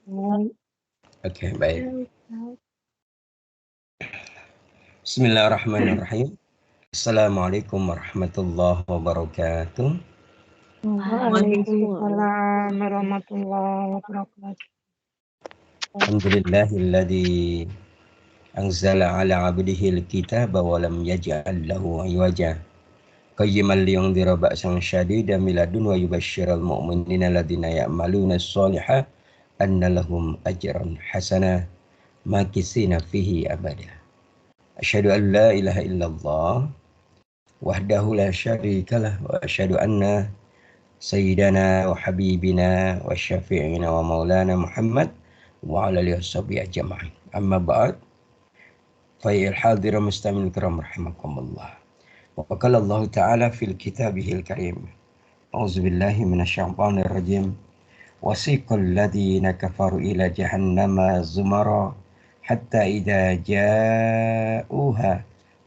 Oke, baik. Bismillahirrahmanirrahim. Assalamualaikum warahmatullahi wabarakatuh. Waalaikumsalam warahmatullahi wabarakatuh. Alhamdulillahilladzi anzala ala abdihi alkitaba wa lam yaj'al lahu iwaja. Qayyiman liyundhira ba'san syadidan min ladun wa yubashsyiral mu'minina alladziina ya'maluna as-shalihat anna lahum ajran hasanah makisina fihi abada. Asyhadu an la ilaha illallah wahdahu la syarikalah wa asyhadu anna sayyidana wa habibina wa syafi'ina wa maulana Muhammad wa ala alihi washabihi ajma'in. Amma ba'd. Fa ya al-hadir mustamil kiram rahimakumullah. Wa qala Allah ta'ala fil kitabihil karim. A'udzu billahi minasyaitonir rajim. Wasiqal ladzina kafaru ila jahannama zumara hatta idza ja'uha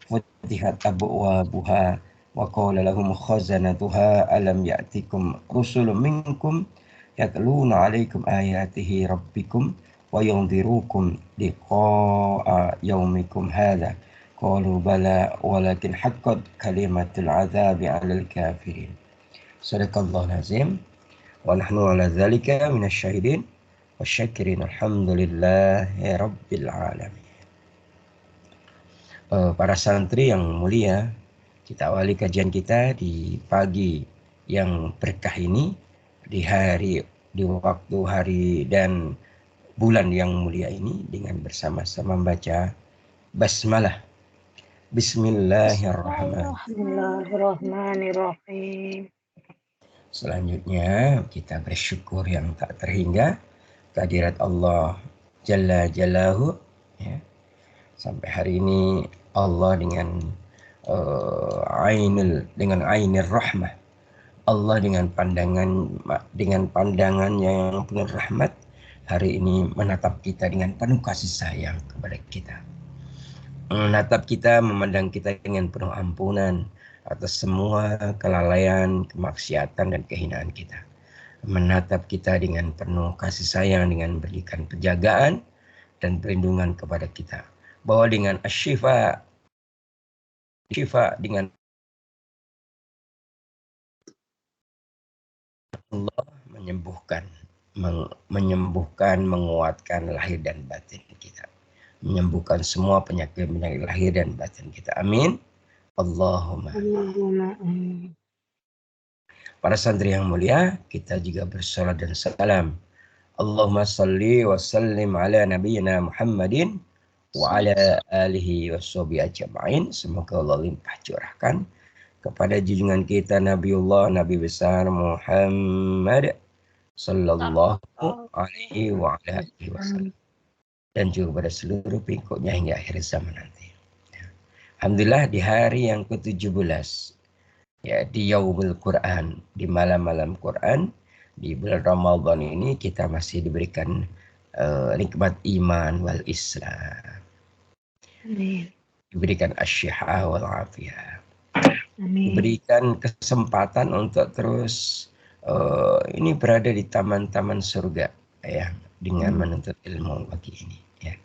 futihat abwabuha wa qala lahum khazanatuha alam ya'tikum rusulun minkum yatluna 'alaikum ayatihi rabbikum wa yunzirukum liqa'a yaumikum hadza qalu bala walakin haqqat kalimatul 'adzabi 'alal kafirin. Sadaqallahul azim wa nahnu 'ala dzalika minasyahidin wasyakirin alhamdulillahi rabbil alamin. Para santri yang mulia, kita awali kajian kita di pagi yang berkah ini, di waktu hari dan bulan yang mulia ini dengan bersama-sama membaca basmalah. Bismillahirrahmanirrahim. Selanjutnya kita bersyukur yang tak terhingga kehadirat Allah Jalla Jalaluhu, ya. Sampai hari ini Allah dengan ainir rahmah, Allah dengan pandangannya yang penuh rahmat, hari ini menatap kita dengan penuh kasih sayang kepada kita. Menatap kita, memandang kita dengan penuh ampunan atas semua kelalaian, kemaksiatan dan kehinaan kita. Menatap kita dengan penuh kasih sayang dengan memberikan penjagaan dan perlindungan kepada kita. Bahwa dengan asyifa dengan Allah menyembuhkan, menguatkan lahir dan batin kita. Menyembuhkan semua penyakit lahir dan batin kita. Amin. Allahumma. Para santri yang mulia, kita juga bersalat dan salam. Allahumma salli wa sallim ala nabiyyina Muhammadin wa ala alihi washabihi ajma'in. Semoga Allah limpah curahkan kepada junjungan kita Nabiullah Nabi besar Muhammad sallallahu alaihi wa ala alihi wasallam dan juga pada seluruh pengikutnya hingga akhir zaman nanti. Alhamdulillah di hari yang ke-17, ya, di Yaumul Quran, di malam-malam Quran, di bulan Ramadan ini kita masih diberikan nikmat iman wal Islam. Amin. Diberikan asyihah wal afiyah. Amin. Diberikan kesempatan untuk terus ini berada di taman-taman surga, ya, dengan menuntut ilmu pagi ini, ya.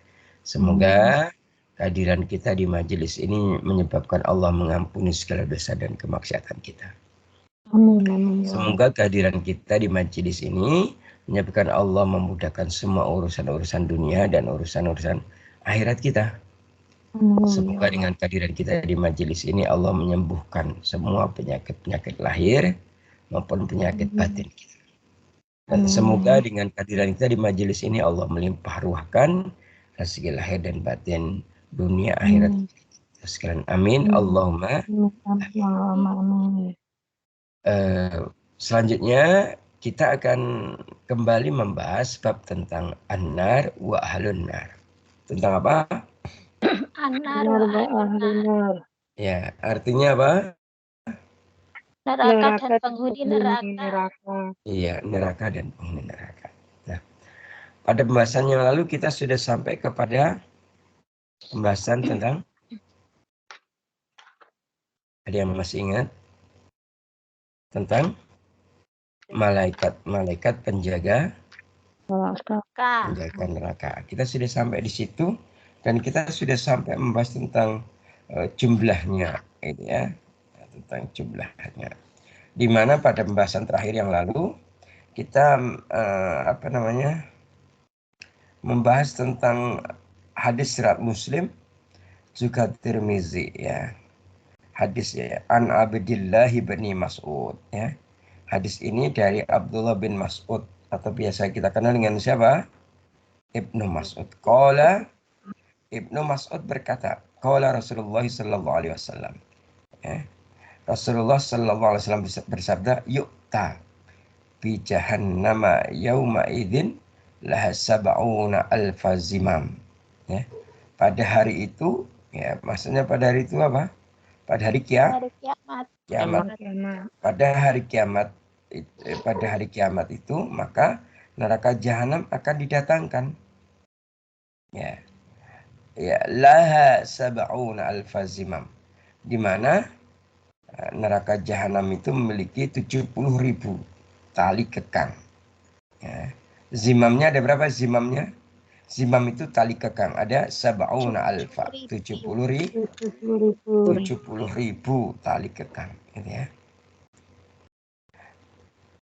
Semoga kehadiran kita di majelis ini menyebabkan Allah mengampuni segala dosa dan kemaksiatan kita. Amin. Semoga kehadiran kita di majelis ini menyebabkan Allah memudahkan semua urusan-urusan dunia dan urusan-urusan akhirat kita. Semoga dengan kehadiran kita di majelis ini Allah menyembuhkan semua penyakit-penyakit lahir maupun penyakit batin kita. Dan semoga dengan kehadiran kita di majelis ini Allah melimpah ruahkan rezeki lahir dan batin dunia akhirat kita sekalian. Amin. Allahumma. Amin. Selanjutnya kita akan kembali membahas bab tentang an-nar wa ahlun nar. Tentang apa? An-nar wa ahlun nar. Ya, artinya apa? Neraka dan penghuni neraka. Iya, neraka dan penghuni neraka. Nah, pada pembahasan yang lalu kita sudah sampai kepada pembahasan tentang, ada yang masih ingat? Tentang malaikat penjaga menjaga neraka. Kita sudah sampai di situ dan kita sudah sampai membahas tentang jumlahnya, gitu ya, tentang jumlahnya. Di mana pada pembahasan terakhir yang lalu kita membahas tentang hadis riwayat Muslim juga Tirmizi ya. Hadis ya An Abdillah bin Mas'ud ya. Hadis ini dari Abdullah bin Mas'ud atau biasa kita kenal dengan siapa? Ibnu Mas'ud. Qala Ibnu Mas'ud berkata, qala Rasulullah sallallahu alaihi wasallam. Ya. Rasulullah sallallahu alaihi wasallam bersabda, "Yu'ta bi jahannama yauma idzin laha sab'una alfa zimam." Ya. Pada hari itu, ya maksudnya pada hari itu apa? Pada hari kiamat. Pada hari kiamat itu maka neraka jahanam akan didatangkan. Ya. Ya, laha sab'una alfa zimam. Di mana neraka jahanam itu memiliki 70.000 tali kekang. Ya. Zimamnya ada berapa zimamnya? Zimam itu tali kekang. Ada sab'una alfa. 70.000 tali kekang. Gitu ya.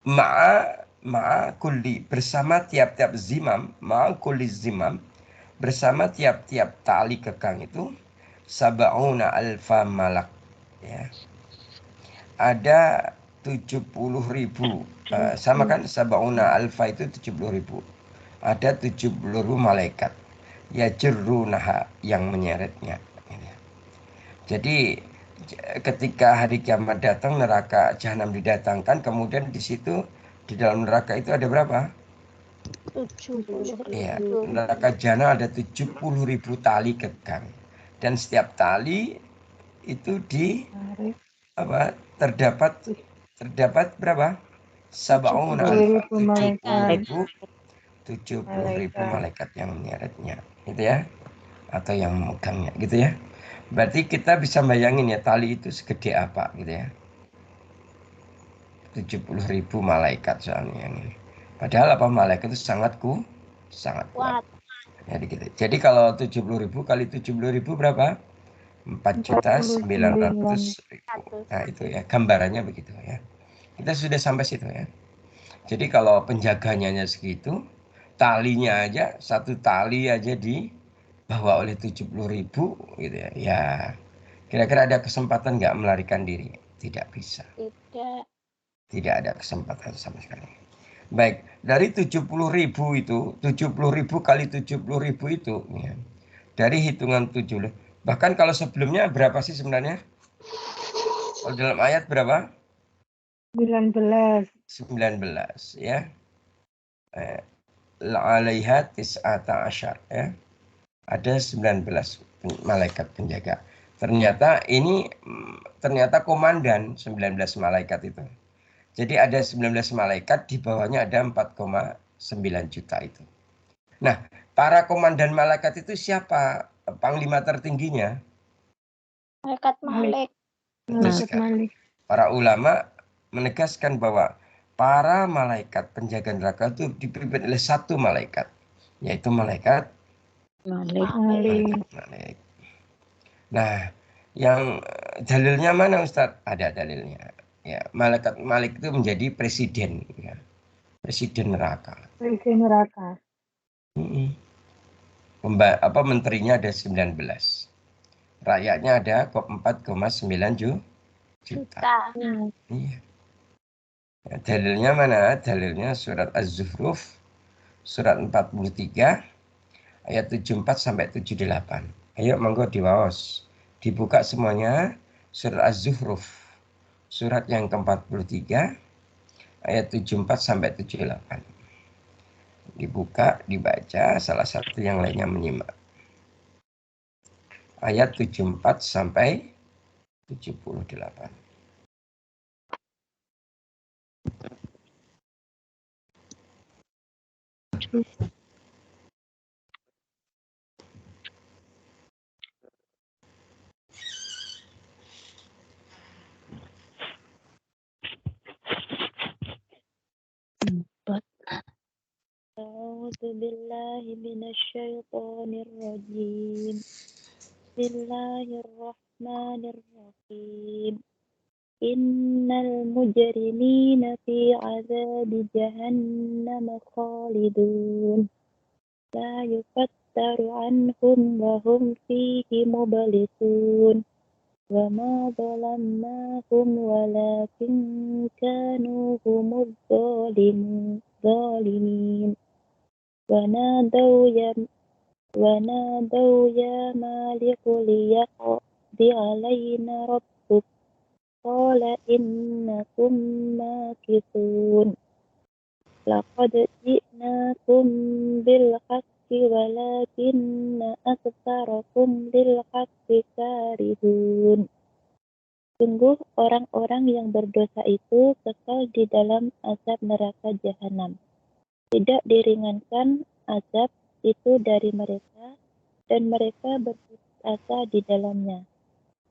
Ma'a kulli. Bersama tiap-tiap zimam. Ma'a kulli zimam. Bersama tiap-tiap tali kekang itu. Sab'una alfa malak. Ya. Ada 70.000 sama kan sab'una alfa itu 70.000. Ada 70.000 malaikat ya jerrunaha yang menyeretnya. Jadi ketika hari kiamat datang neraka jahanam didatangkan, kemudian di situ di dalam neraka itu ada berapa? 70.000. Iya, neraka jahanam ada 70.000 tali kekang dan setiap tali itu terdapat berapa? Sab'una alfa 70.000 malaikat yang menyeretnya gitu ya, atau yang memegangnya gitu ya. Berarti kita bisa bayangin ya tali itu segede apa gitu ya. 70.000 malaikat soalnya yang ini. Padahal apa malaikat itu sangat kuat. Jadi kalau 70.000 kali 70.000 berapa? 4.900.000. Nah itu ya gambarannya begitu ya. Kita sudah sampai situ ya. Jadi kalau penjaganya segitu, talinya aja, satu tali aja dibawa oleh 70.000 gitu ya. Ya, kira-kira ada kesempatan nggak melarikan diri? Tidak bisa. Tidak ada kesempatan sama sekali. Baik, dari 70.000 itu, 70.000 kali 70.000 itu, ya, dari hitungan 7. Bahkan kalau sebelumnya berapa sih sebenarnya? Kalau dalam ayat berapa? 19 ya. La'alaiha tis'ata asyar ya. Ada 19 malaikat penjaga. Ternyata komandan 19 malaikat itu. Jadi ada 19 malaikat, di bawahnya ada 4,9 juta itu. Nah, para komandan malaikat itu siapa? Panglima tertingginya? Malaikat Malik. Para ulama menegaskan bahwa para malaikat penjaga neraka itu dipimpin oleh satu malaikat, yaitu malaikat Malik. Nah, yang dalilnya mana Ustadz? Ada dalilnya. Ya, malaikat Malik itu menjadi presiden, ya. Presiden neraka. Menterinya ada 19. Rakyatnya ada 4,9 juta. Iya. Ya, dalilnya mana? Dalilnya surat Az-Zukhruf surat 43 ayat 74 sampai 78. Ayo monggo diwaos. Dibuka semuanya surat Az-Zukhruf surat yang ke-43 ayat 74 sampai 78. Dibuka, dibaca, salah satu yang lainnya menyimak. Ayat 74 sampai 78. billahi minasyaitonir rajim. Bismillahirrahmanirrahim. Innal mujrimina fi azabi jahannam khalidun. La yufattaru anhum wa hum fihi mublisun. Wa ma zalamnahum walakin kanu humuz zalimin. Wa nadaw ya maliku liyaqdi alayna rabbuk. Qala innakum makithun. Laqad ji'nakum bil haqqi walakinna aktsarakum lil haqqi karihun. Sungguh orang-orang yang berdosa itu kekal di dalam azab neraka jahanam. Tidak diringankan azab itu dari mereka dan mereka berputus asa di dalamnya.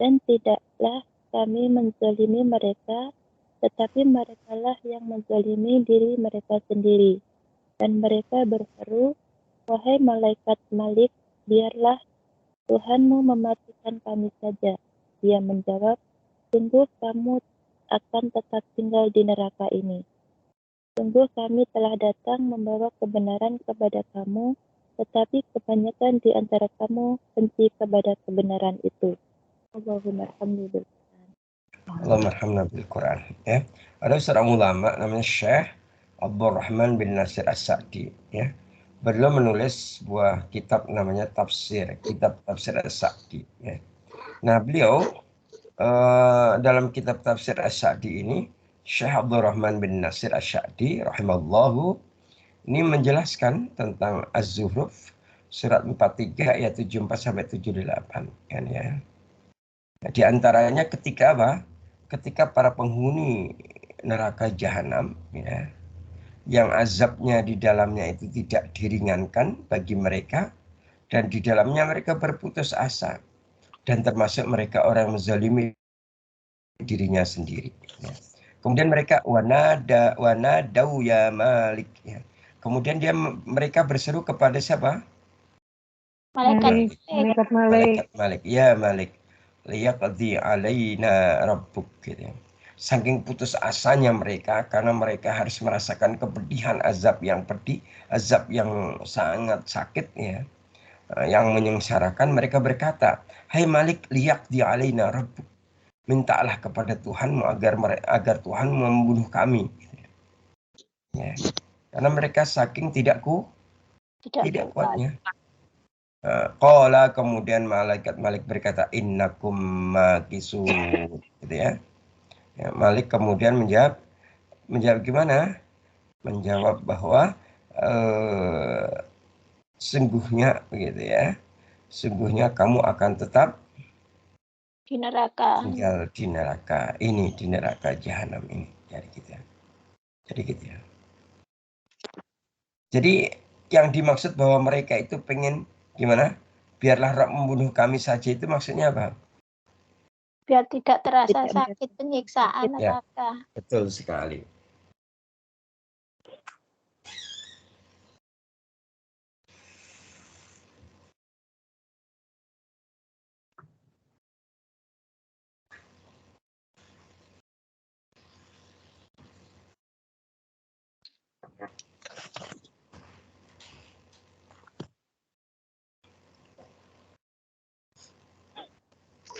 Dan tidaklah kami menzalimi mereka, tetapi merekalah yang menzalimi diri mereka sendiri. Dan mereka berseru, wahai malaikat Malik, biarlah Tuhanmu mematikan kami saja. Dia menjawab, sungguh kamu akan tetap tinggal di neraka ini. Sungguh kami telah datang membawa kebenaran kepada kamu, tetapi kebanyakan di antara kamu benci kepada kebenaran itu. Allahumma arhamni bil Quran. Allahumma arhamna bil Quran. Ya. Ada seorang ulama namanya Syekh Abdurrahman bin Nasir As-Sa'di. Ya. Beliau menulis sebuah kitab namanya Kitab Tafsir As-Sa'di. Ya. Nah, beliau dalam kitab Tafsir As-Sa'di ini, Syekh Abdurrahman bin Nasir As-Sa'di rahimallahu ini menjelaskan tentang Az-Zuhruf surat 43 ayat 74 sampai 78 kan ya. Nah, di antaranya ketika apa? Ketika para penghuni neraka jahanam ya, yang azabnya di dalamnya itu tidak diringankan bagi mereka dan di dalamnya mereka berputus asa dan termasuk mereka orang yang menzalimi dirinya sendiri ya. Kemudian mereka wanadau ya Malik ya. Kemudian mereka berseru kepada siapa? Malaikat Malik. Ya Malik. Liyaqdi alaina rabbuk gitu. Saking putus asanya mereka karena mereka harus merasakan kepedihan azab yang pedih, azab yang sangat sakit ya. Yang menyengsarakan, mereka berkata, "Hai Malik, liyaqdi alaina rabbuk." Mintalah kepada Tuhanmu agar Tuhan membunuh kami. Ya. Karena mereka saking tidak kuatnya. Qala kemudian malaikat Malik berkata innakum makisun gitu ya. Ya, Malik kemudian menjawab gimana? Menjawab bahwa sungguhnya begitu ya. Sungguhnya kamu akan tetap di neraka. tinggal di neraka ini, di neraka jahanam ini. Jadi gitu ya. Jadi yang dimaksud bahwa mereka itu pengen gimana? Biarlah Rabb membunuh kami saja itu maksudnya apa? Biar tidak terasa sakit penyiksaan Ya, neraka. betul sekali.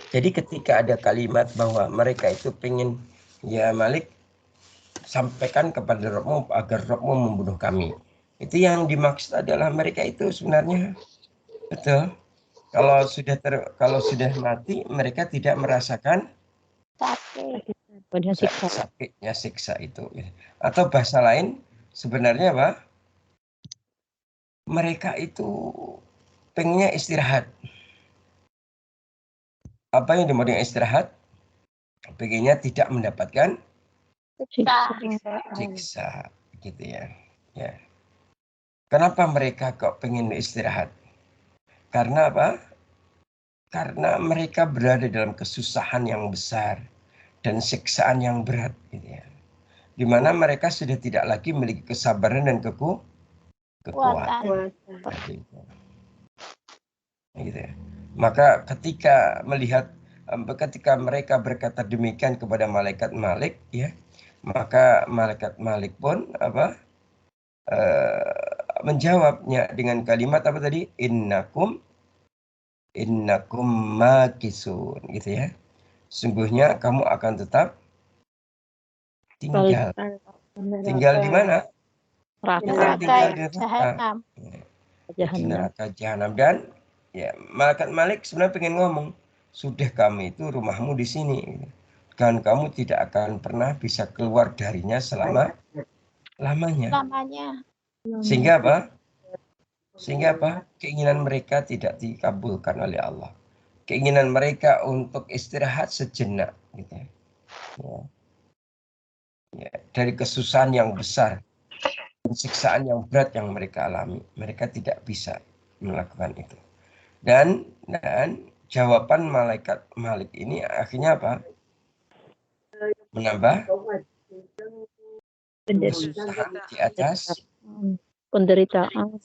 Jadi ketika ada kalimat bahwa mereka itu pengen, ya Malik, sampaikan kepada Rabbmu agar Rabbmu membunuh kami. Itu yang dimaksud adalah mereka itu sebenarnya betul. Kalau sudah mati, mereka tidak merasakan sakitnya siksa itu. Atau bahasa lain, sebenarnya apa? Mereka itu pengennya istirahat. Apa yang dimaksud istirahat? Pengennya tidak mendapatkan siksa gitu ya. Ya. Kenapa mereka kok pengen istirahat? Karena apa? Karena mereka berada dalam kesusahan yang besar dan siksaan yang berat gitu ya. Di mana mereka sudah tidak lagi memiliki kesabaran dan kekuatan. Gitu ya. Maka ketika mereka berkata demikian kepada malaikat Malik, ya, maka malaikat Malik pun menjawabnya dengan kalimat apa tadi? Innakum makisun, gitu ya. Sungguhnya kamu akan tetap tinggal. Tinggal di mana? Tinggal di neraka. Di neraka jahanam. Dan ya, malaikat Malik sebenarnya pengen ngomong, sudah kami itu rumahmu di sini, dan kamu tidak akan pernah bisa keluar darinya lamanya. Sehingga apa? Keinginan mereka tidak dikabulkan oleh Allah. Keinginan mereka untuk istirahat sejenak, gitu ya. Ya, dari kesusahan yang besar, siksaan yang berat yang mereka alami, mereka tidak bisa melakukan itu. Dan jawaban malaikat Malik ini akhirnya apa? Menambah kesusahan di atas penderitaan.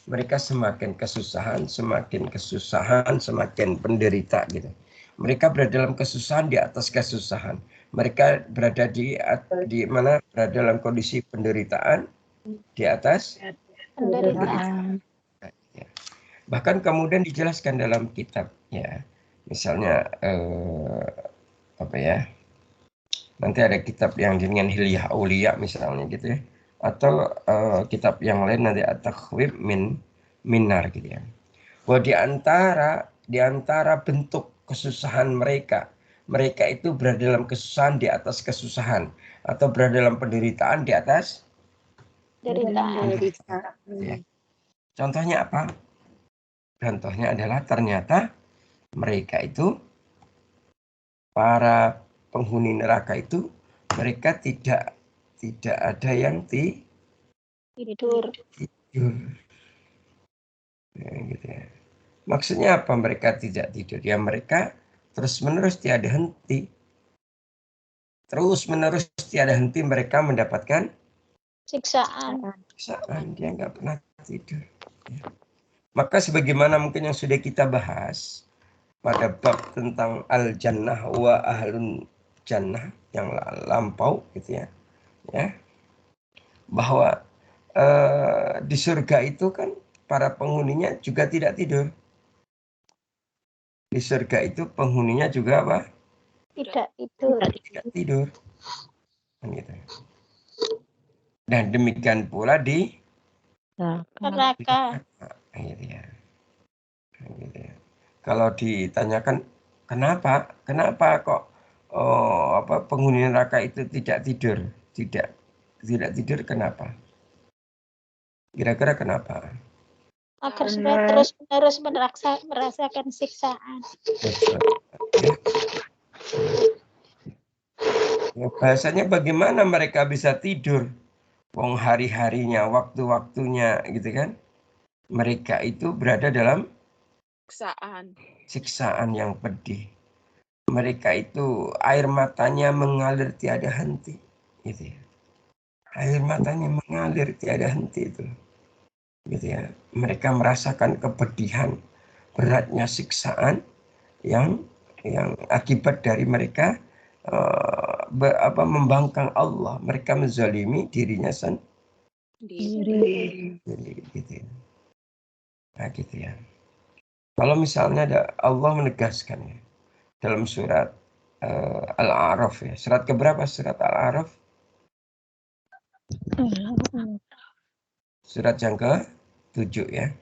Mereka semakin kesusahan, semakin penderita, gitu. Mereka berada dalam kesusahan di atas kesusahan. Mereka berada di mana? Berada dalam kondisi penderitaan di atas penderitaan. Bahkan kemudian dijelaskan dalam kitab, ya. Misalnya nanti ada kitab yang dengan Hilyah Auliya misalnya, gitu ya. Atau kitab yang lain nanti At-Takhwib Minar, gitu ya. Bahwa di antara bentuk kesusahan mereka itu berada dalam kesusahan di atas kesusahan, atau berada dalam penderitaan di atas penderitaan. Ya. Contohnya apa? Contohnya adalah ternyata mereka itu, para penghuni neraka itu, mereka tidak ada yang tidur. Ya, gitu ya. Maksudnya apa mereka tidak tidur? Ya, mereka terus-menerus tiada henti. Terus-menerus tiada henti mereka mendapatkan siksaan. Dia nggak pernah tidur. Ya. Maka sebagaimana mungkin yang sudah kita bahas pada bab tentang al-jannah wa ahlun jannah yang lampau, gitu ya. Ya. Bahwa di surga itu kan para penghuninya juga tidak tidur. Di surga itu penghuninya juga apa? Tidak tidur. Gitu. Dan demikian pula di neraka. Gitu ya. Gitu ya. Kalau ditanyakan kenapa kok penghuni neraka itu tidak tidur? Tidak tidur, kenapa? Kira-kira kenapa? Agar supaya terus-menerus merasakan siksaan. Ya, bahasanya bagaimana mereka bisa tidur? Wong hari-harinya, waktu-waktunya, gitu kan? Mereka itu berada dalam siksaan yang pedih. Mereka itu air matanya mengalir tiada henti, gitu ya. Air matanya mengalir tiada henti itu, gitu ya. Mereka merasakan kepedihan, beratnya siksaan yang akibat dari mereka membangkang Allah. Mereka menzalimi dirinya sendiri, gitu ya. Nah, gitu ya. Kalau misalnya Allah menegaskan ya, dalam surat Al-A'raf, ya. Surat keberapa surat Al-A'raf? Surat yang ke-7 ya.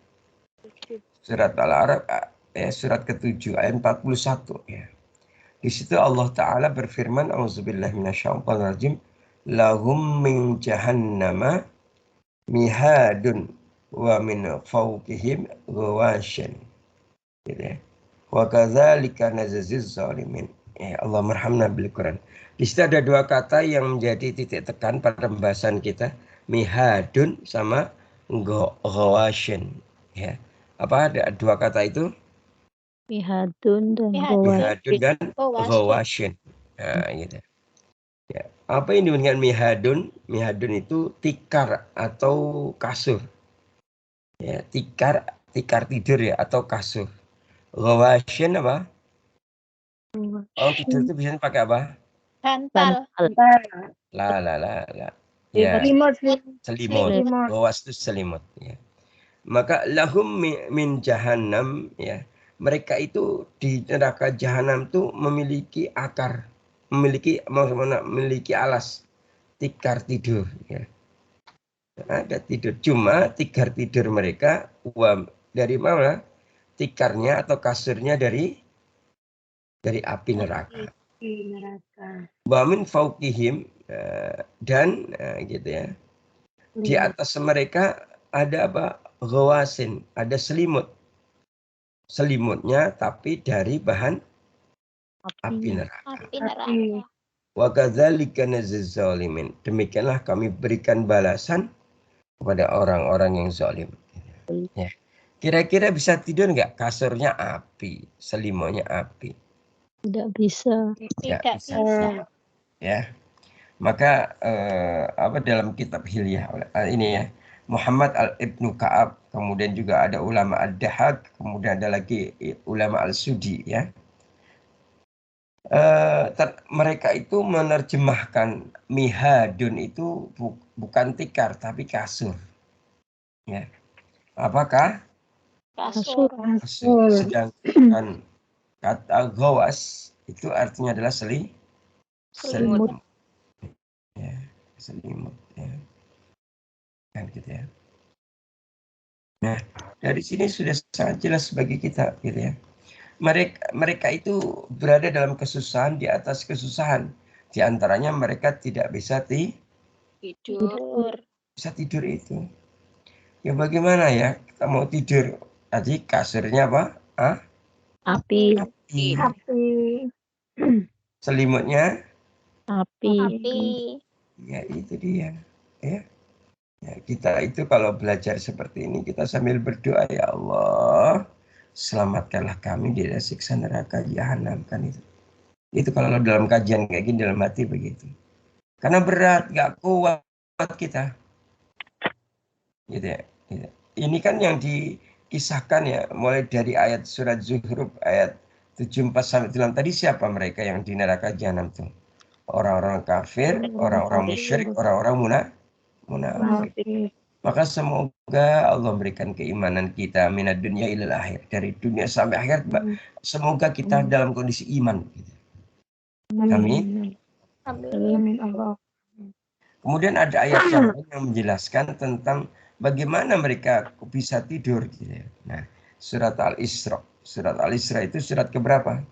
Surat Al-A'raf surat ke-7 ayat 41 ya. Di situ Allah Ta'ala berfirman, A'udzubillahi minasyaitonirrajim, lahum min jahannama mihadun wa min fawqihim ghawashin. Gitu ya. Wa kadzalika najziz zalimin. Allah marhamna bil Quran. Di situ ada dua kata yang menjadi titik tekan pada pembahasan kita, mihadun sama ghawashin. Ya. Apa ada dua kata itu? Mihadun dan Ghawashin. Nah, gitu. Ya. Apa yang dimaksud dengan mihadun? Mihadun itu tikar atau kasur. Ya, tikar tidur ya atau kasur. Ghawashin apa? Orang tidur itu biasanya pakai apa? Bantal. La. Ya, selimut. Ghawas itu selimut. Ya. Maka lahum min jahannam, ya. Mereka itu di neraka jahanam itu memiliki akar, memiliki alas tikar tidur. Ya. Ada tidur, cuma tikar tidur mereka dari mana? Tikarnya atau kasurnya dari api neraka. Wa min fauqihim, dan gitu ya. Di atas mereka ada apa? Ghawasin, ada selimut. Selimutnya tapi dari bahan api neraka. Wa kadzalika najzil zalimin. Demikianlah kami berikan balasan kepada orang-orang yang zalim. Ya. Kira-kira bisa tidur nggak? Kasurnya api, selimutnya api. Tidak bisa. Tidak bisa. Ya. Maka apa dalam kitab Hilyah ini ya, Muhammad Ibnu Ka'ab, kemudian juga ada ulama Ad-Dahak, kemudian ada lagi ulama Al-Sudi ya. Mereka itu menerjemahkan mihadun itu bukan tikar tapi kasur. Ya. Apakah? Kasur. Sedangkan kata ghawas itu artinya adalah selimut. Ya, selimut ya. Kan gitu ya. Nah, dari sini sudah sangat jelas bagi kita gitu ya. Mereka itu berada dalam kesusahan di atas kesusahan. Di antaranya mereka tidak bisa Tidur. Bisa tidur itu. Ya bagaimana ya? Kita mau tidur. Tadi kasurnya apa? Api. Selimutnya? Api. Ya itu dia. Ya. Ya, kita itu kalau belajar seperti ini kita sambil berdoa, ya Allah, selamatkanlah kami dari siksa neraka jahanam, kan itu. Itu kalau dalam kajian kayak gini dalam hati begitu. Karena berat, gak kuat kita. Gitu ya. Gitu. Ini kan yang dikisahkan ya, mulai dari ayat surat Zuhruf ayat 74 sampai 9 tadi, siapa mereka yang di neraka jahanam tuh? Orang-orang kafir, orang-orang musyrik, orang-orang munafik. Maka semoga Allah memberikan keimanan kita minad dunya ilal akhir, dari dunia sampai akhir. Semoga kita dalam kondisi iman. Amin. Kemudian ada ayat yang menjelaskan tentang bagaimana mereka bisa tidur. Nah, surat Al-Isra. Surat Al-Isra itu surat keberapa?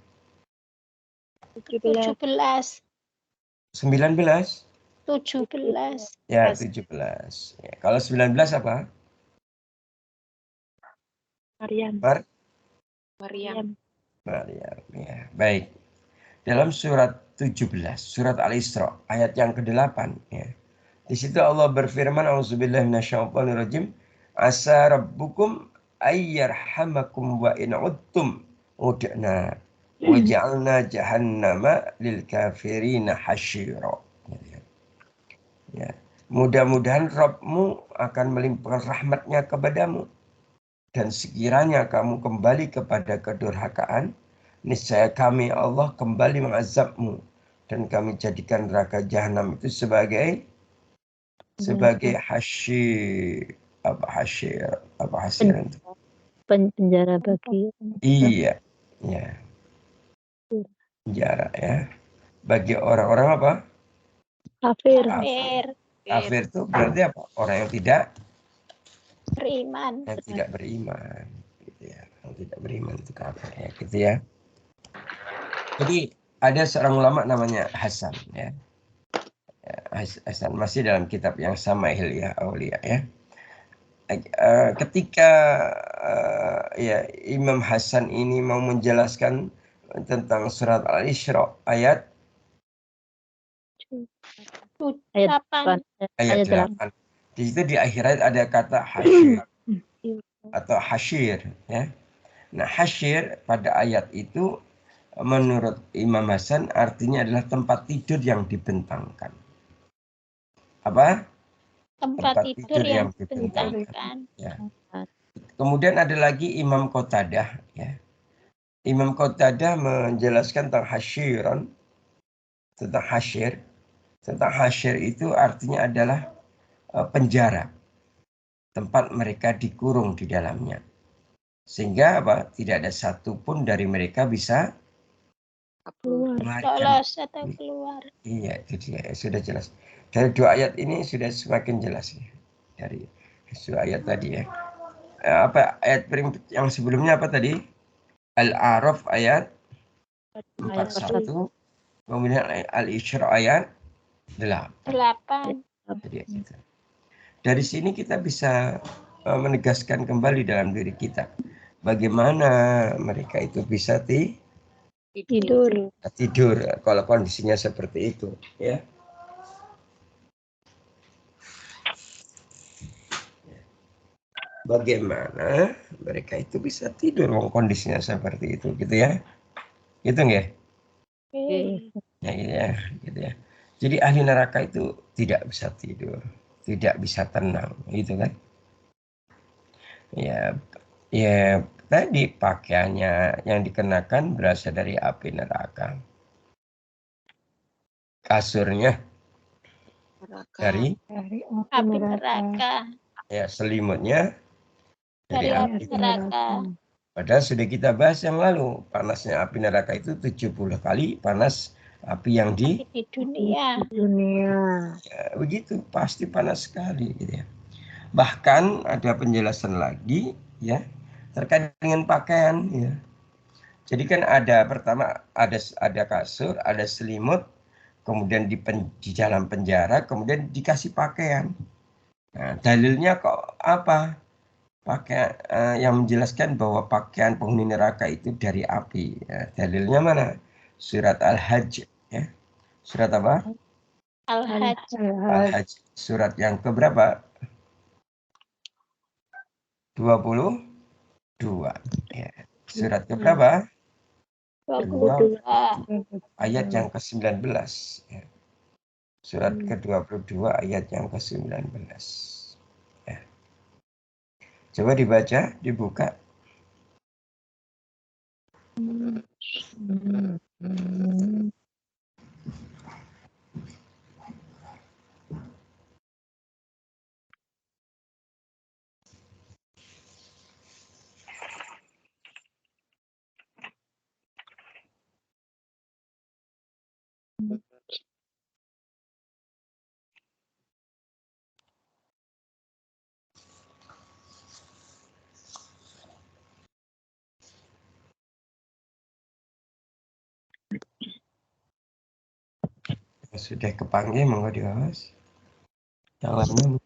17. 19? 17. Ya, 17. Ya, kalau 19 apa? Maryam. Ya, baik. Dalam surat 17, surat Al-Isra, ayat yang ke-8 ya. Di situ Allah berfirman, auzubillahi minasyaitonirrajim, asa rabbukum ayyarhamakum wa in udtum udna wa ja'alna jahannama lil kafirina hasyira. Ya. Mudah-mudahan Rabbmu akan melimpahkan rahmatnya kepadamu, dan sekiranya kamu kembali kepada kedurhakaan, niscaya kami Allah kembali mengazabmu, dan kami jadikan neraka jahanam itu sebagai hasyir. Apa hasyir itu? Penjara bagi. Iya, ya. Penjara ya. Bagi orang-orang apa? Kafir. Kafir itu berarti apa? Orang yang tidak beriman. Yang tidak beriman. Gitu ya. Yang tidak beriman itu kafir ya, gitu ya. Jadi ada seorang ulama namanya Hasan ya. Hasan masih dalam kitab yang sama, Hilyah Aulia ya. Ketika ya Imam Hasan ini mau menjelaskan tentang surat Al-Isra ayat 8. Ayat 8. Di situ di akhirat ada kata hasyir atau hasyir ya. Nah, hasyir pada ayat itu menurut Imam Hasan artinya adalah tempat tidur yang dibentangkan. apa? Tempat tidur yang dibentangkan. dibentangkan. Ya. Kemudian ada lagi Imam Qatadah. Ya. Imam Qatadah menjelaskan tentang hasyiran, tentang hasyir. Tentang hasyir itu artinya adalah penjara, tempat mereka dikurung di dalamnya. Sehingga apa? Tidak ada satupun dari mereka bisa Lolos atau keluar. Iya, itu dia. Sudah jelas. Dari dua ayat ini sudah semakin jelas ya. Dari dua ayat tadi ya. Apa ayat yang sebelumnya apa tadi? Al-A'raf ayat 41. Kemudian Al-Isra ayat 8. Jadi, dari sini kita bisa menegaskan kembali dalam diri kita bagaimana mereka itu bisa tidur kalau kondisinya seperti itu ya. Bagaimana mereka itu bisa tidur kondisinya seperti itu gitu ya. Gitu nggak? Ya, gitu ya. Jadi ahli neraka itu tidak bisa tidur, tidak bisa tenang, gitu kan? Ya tadi pakaiannya yang dikenakan berasal dari api neraka. Kasurnya dari api neraka. Ya, selimutnya dari api neraka. Padahal sudah kita bahas yang lalu, panasnya api neraka itu 70 kali panas api yang di dunia. Ya, begitu, pasti panas sekali gitu ya. Bahkan ada penjelasan lagi ya terkait dengan pakaian ya. Jadi kan pertama ada kasur, ada selimut, kemudian di dalam penjara, kemudian dikasih pakaian. Nah, dalilnya kok apa? Pakaian yang menjelaskan bahwa pakaian penghuni neraka itu dari api. Ya, dalilnya mana? Surat Al-Hajj. Ya. Surat apa? Al-Hajj. Al-Hajj. Surat yang keberapa? 22. Ya. Surat keberapa? 22. Ayat yang ke-19. Ya. Surat ke-22 ayat yang ke-19. Ya. Coba dibaca, dibuka. Sudah kepanggil, monggo diawas. Yang lainnya.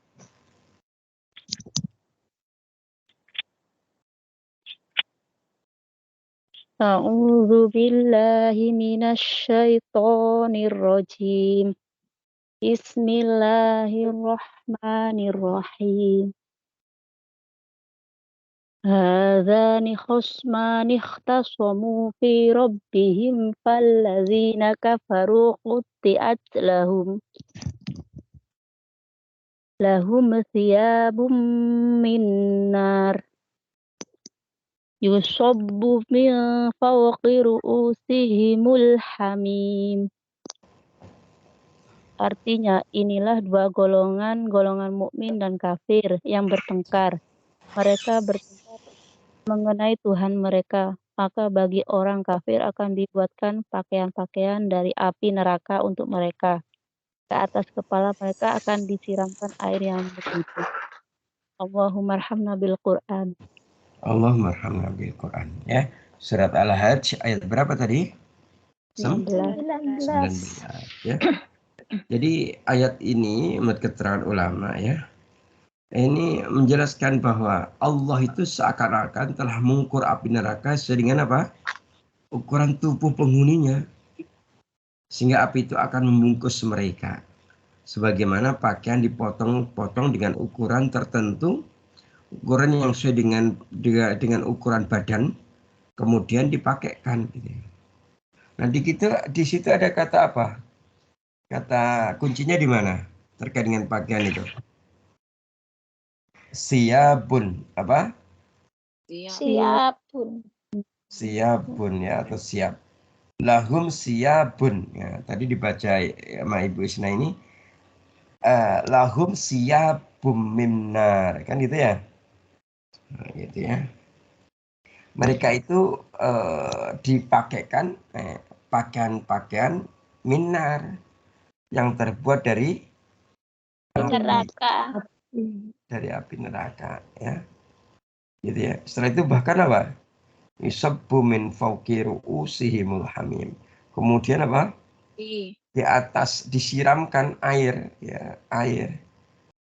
A'udzu billahi minasy syaithanir rajim. Bismillahirrahmanirrahim. Hadzani khusmani ikhtasamu fi rabbihim falladzina kafaru qutti'at lahum thiyabum min nar yusabbu min fawqi ru'usihimul hamim. Artinya, inilah dua golongan mukmin dan kafir yang bertengkar. Mereka bertengkar mengenai Tuhan mereka. Maka bagi orang kafir akan dibuatkan pakaian-pakaian dari api neraka untuk mereka. Ke atas kepala mereka akan disiramkan air yang mengikuti. Allahumma arhamna bil Qur'an. Allahumma arhamna bil Qur'an. Ya. Surat Al-Hajj ayat berapa tadi? 19. Ya. Jadi ayat ini menurut keterangan ulama ya. Ini menjelaskan bahwa Allah itu seakan-akan telah mengukur api neraka sesuai dengan apa? Ukuran tubuh penghuninya. Sehingga api itu akan membungkus mereka. Sebagaimana pakaian dipotong-potong dengan ukuran tertentu, ukuran yang sesuai dengan ukuran badan, kemudian dipakaikan. Nah di situ ada kata apa? Kata kuncinya di mana? terkait dengan pakaian itu? Siyabun, apa? Siapun. Siyabun ya, atau siap. Lahum siyabun ya, tadi dibaca sama Ibu Isna ini lahum siyabum mimnar, kan gitu ya. Nah, gitu ya. Mereka itu dipakaikan pakaian-pakaian minar yang terbuat dari Neraka. api neraka ya. Gitu ya. Setelah itu bahkan apa? Yusabbu min fawqi ru'usihimul hamim. Kemudian apa? Di atas disiramkan air ya, air.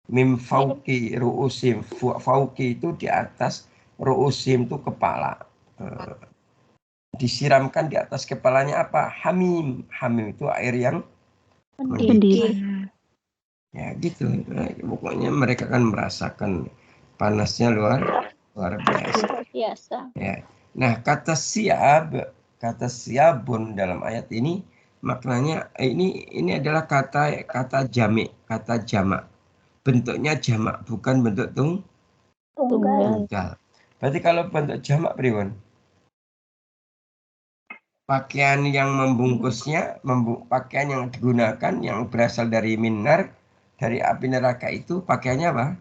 Mim fauqi ru'usim, fauqi itu di atas, ru'usim itu kepala. Disiramkan di atas kepalanya apa? Hamim. Hamim itu air yang mendidih. Ya gitu. Nah, pokoknya mereka kan merasakan panasnya luar biasa. Ya. Nah, kata siabun dalam ayat ini maknanya ini adalah kata jamak, kata jamak. Bentuknya jamak, bukan bentuk tunggal. Berarti kalau bentuk jamak pripun? Pakaian yang membungkusnya, pakaian yang digunakan yang berasal dari minar, dari api neraka itu pakaiannya apa?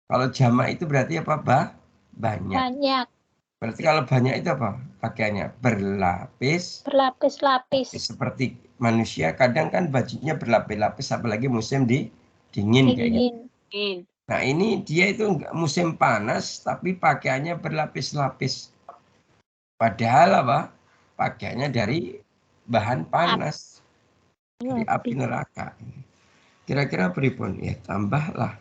Kalau jamak itu berarti apa? Banyak. Berarti kalau banyak itu apa? Pakaiannya berlapis-lapis. Seperti manusia kadang kan bajunya berlapis-lapis, apalagi musim dingin kayak gitu. Nah ini dia itu musim panas tapi pakaiannya berlapis-lapis. Padahal apa? Pakaiannya dari bahan panas, dari api neraka. Kira-kira pripun? Ya tambahlah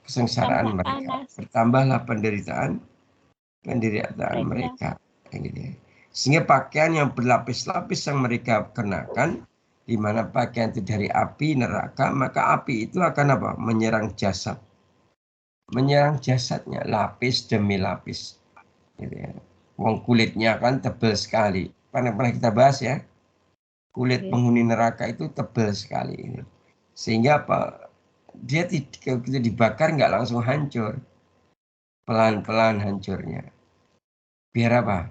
kesengsaraan mereka, bertambahlah penderitaan mereka. Sehingga pakaian yang berlapis-lapis yang mereka kenakan, di mana pakaian itu dari api neraka, maka api itu akan apa? Menyerang jasadnya lapis demi lapis. Gitu ya. Wong kulitnya kan tebal sekali. Pernah kita bahas ya. Kulit penghuni neraka itu tebal sekali ini. Sehingga apa? Dia kalau kita dibakar nggak langsung hancur. Pelan-pelan hancurnya. Biar apa?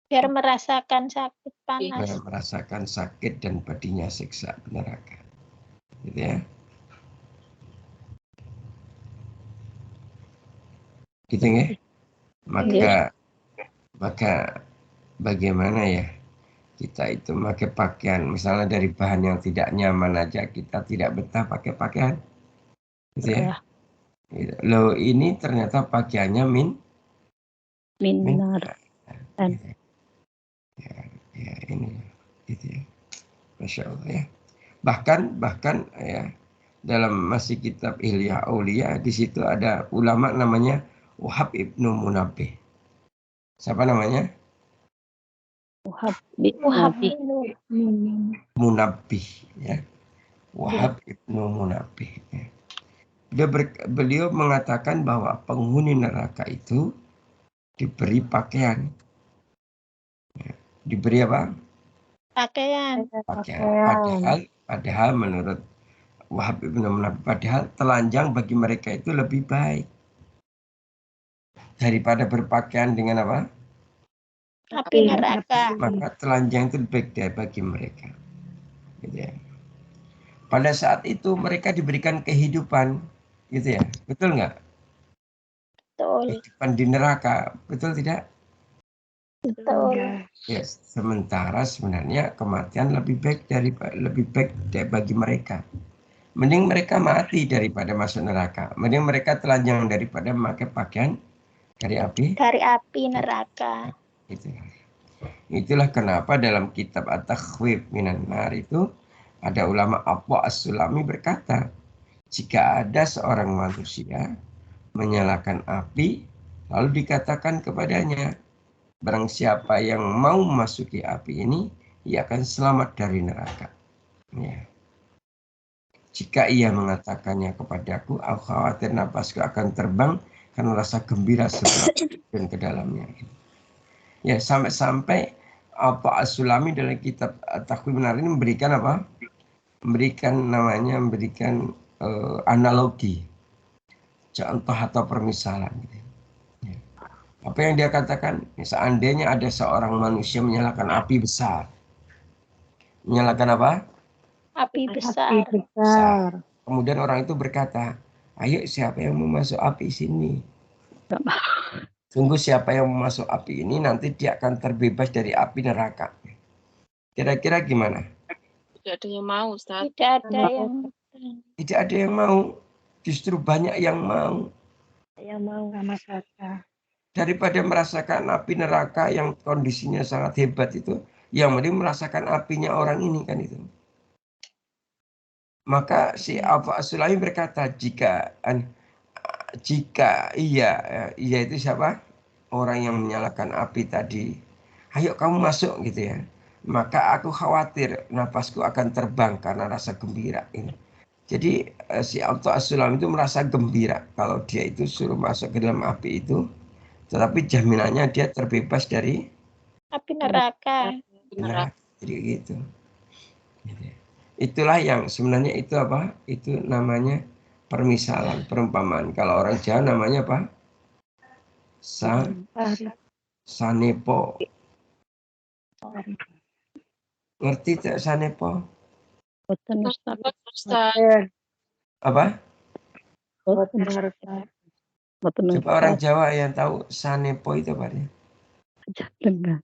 Biar merasakan sakit panas. Biar merasakan sakit dan badinya siksa neraka. Gitu ya. Gitu ya. Maka bagaimana ya kita itu pakai pakaian misalnya dari bahan yang tidak nyaman aja kita tidak betah pakai pakaian gitu ya. Loh ini ternyata pakaiannya minar. Ya ini gitu ya. Masya Allah ya. Bahkan ya dalam masih kitab Ihya Aulia di situ ada ulama namanya Wahab ibnu Munabbih. Siapa namanya? Wahab Munabbih ya. Wahab ibnu Munabbih ya. Beliau mengatakan bahwa penghuni neraka itu diberi pakaian. Ya. Diberi apa? Pakaian. Padahal menurut Wahab ibnu Munabbih, padahal telanjang bagi mereka itu lebih baik daripada berpakaian dengan apa? Api neraka. Maka telanjang itu lebih baik bagi mereka. Gitu ya. Pada saat itu mereka diberikan kehidupan, gitu ya, betul nggak? Betul. Kehidupan di neraka, betul tidak? Betul. Ya, sementara sebenarnya kematian lebih baik bagi mereka. Mending mereka mati daripada masuk neraka. Mending mereka telanjang daripada memakai pakaian dari api neraka. Itulah kenapa dalam kitab At-Takhwif Minan Nar itu ada ulama Abu As-Sulami berkata, jika ada seorang manusia menyalakan api, lalu dikatakan kepadanya, barang siapa yang mau memasuki api ini, ia akan selamat dari neraka. Ya. Jika ia mengatakannya kepadaku, aku khawatir napasku akan terbang karena rasa gembira setelah dan ke dalamnya. Ya, sampai-sampai Pak As-Sulami dalam kitab At-Takhwif Minan Nar ini memberikan apa? memberikan analogi, contoh atau permisalan. Gitu. Ya. Apa yang dia katakan? Seandainya ada seorang manusia menyalakan api besar. Menyalakan apa? Api besar. Besar. Kemudian orang itu berkata, ayo siapa yang mau masuk api sini? Tunggu siapa yang mau masuk api ini, nanti dia akan terbebas dari api neraka. Kira-kira gimana? Tidak ada yang mau, Ustaz. Tidak ada yang mau. Justru banyak yang mau. Yang mau sama saja. Daripada merasakan api neraka yang kondisinya sangat hebat itu, yang mending merasakan apinya orang ini kan itu. Maka si Abu As-Sulami berkata, jika iya itu siapa? Orang yang menyalakan api tadi, ayo kamu masuk gitu ya. Maka aku khawatir napasku akan terbang karena rasa gembira ini. Jadi si Abu As-Sulami itu merasa gembira kalau dia itu suruh masuk ke dalam api itu, tetapi jaminannya dia terbebas dari Api neraka. neraka. Jadi gitu. Itulah yang sebenarnya itu apa? Itu namanya permisalan, perumpamaan. Kalau orang Jawa namanya apa? Sanepo. Ngerti tak sanepo? Boten Ustaz. Apa? Boten Coba orang Jawa yang tahu sanepo itu apa dia? Dengar.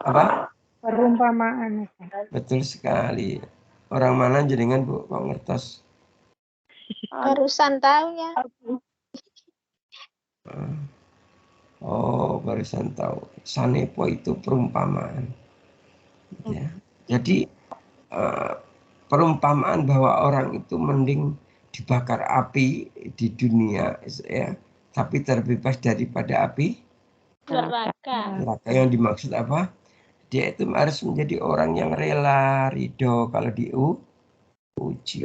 Apa? Perumpamaan. Betul sekali. Orang mana jenengan Bu? Kok ngertos? Barusan tahu ya. Oh, barusan tahu. Sanepo itu perumpamaan. Ya. Jadi perumpamaan bahwa orang itu mending dibakar api di dunia ya, tapi terbebas daripada api Neraka. neraka. Yang dimaksud apa? Dia itu harus menjadi orang yang rela, ridho kalau diuji.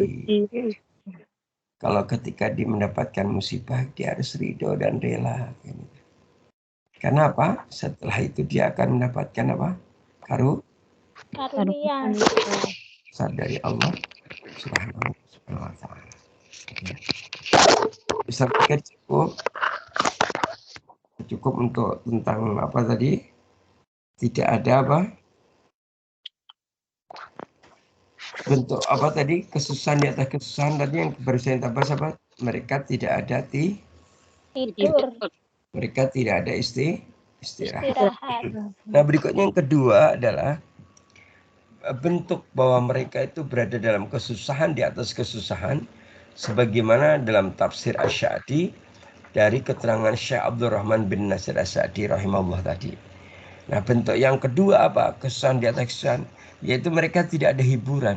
Kalau ketika dia mendapatkan musibah, dia harus ridho dan rela. Karena apa? Setelah itu dia akan mendapatkan apa? Karunia. Dari Allah Subhanahu wa ta'ala. Bisa pikir cukup untuk tentang apa tadi? Tidak ada apa? Bentuk apa tadi? Kesusahan di atas kesusahan tadi yang baru saya tambah sahabat. Mereka tidak ada Tidur. Mereka tidak ada istirahat. Nah, berikutnya yang kedua adalah bentuk bahwa mereka itu berada dalam kesusahan di atas kesusahan sebagaimana dalam tafsir Asy-Sya'di dari keterangan Syekh Abdurrahman bin Nasir As-Sa'di rahimahullah tadi. Nah, bentuk yang kedua apa? Kesusahan di atas kesusahan, yaitu mereka tidak ada hiburan.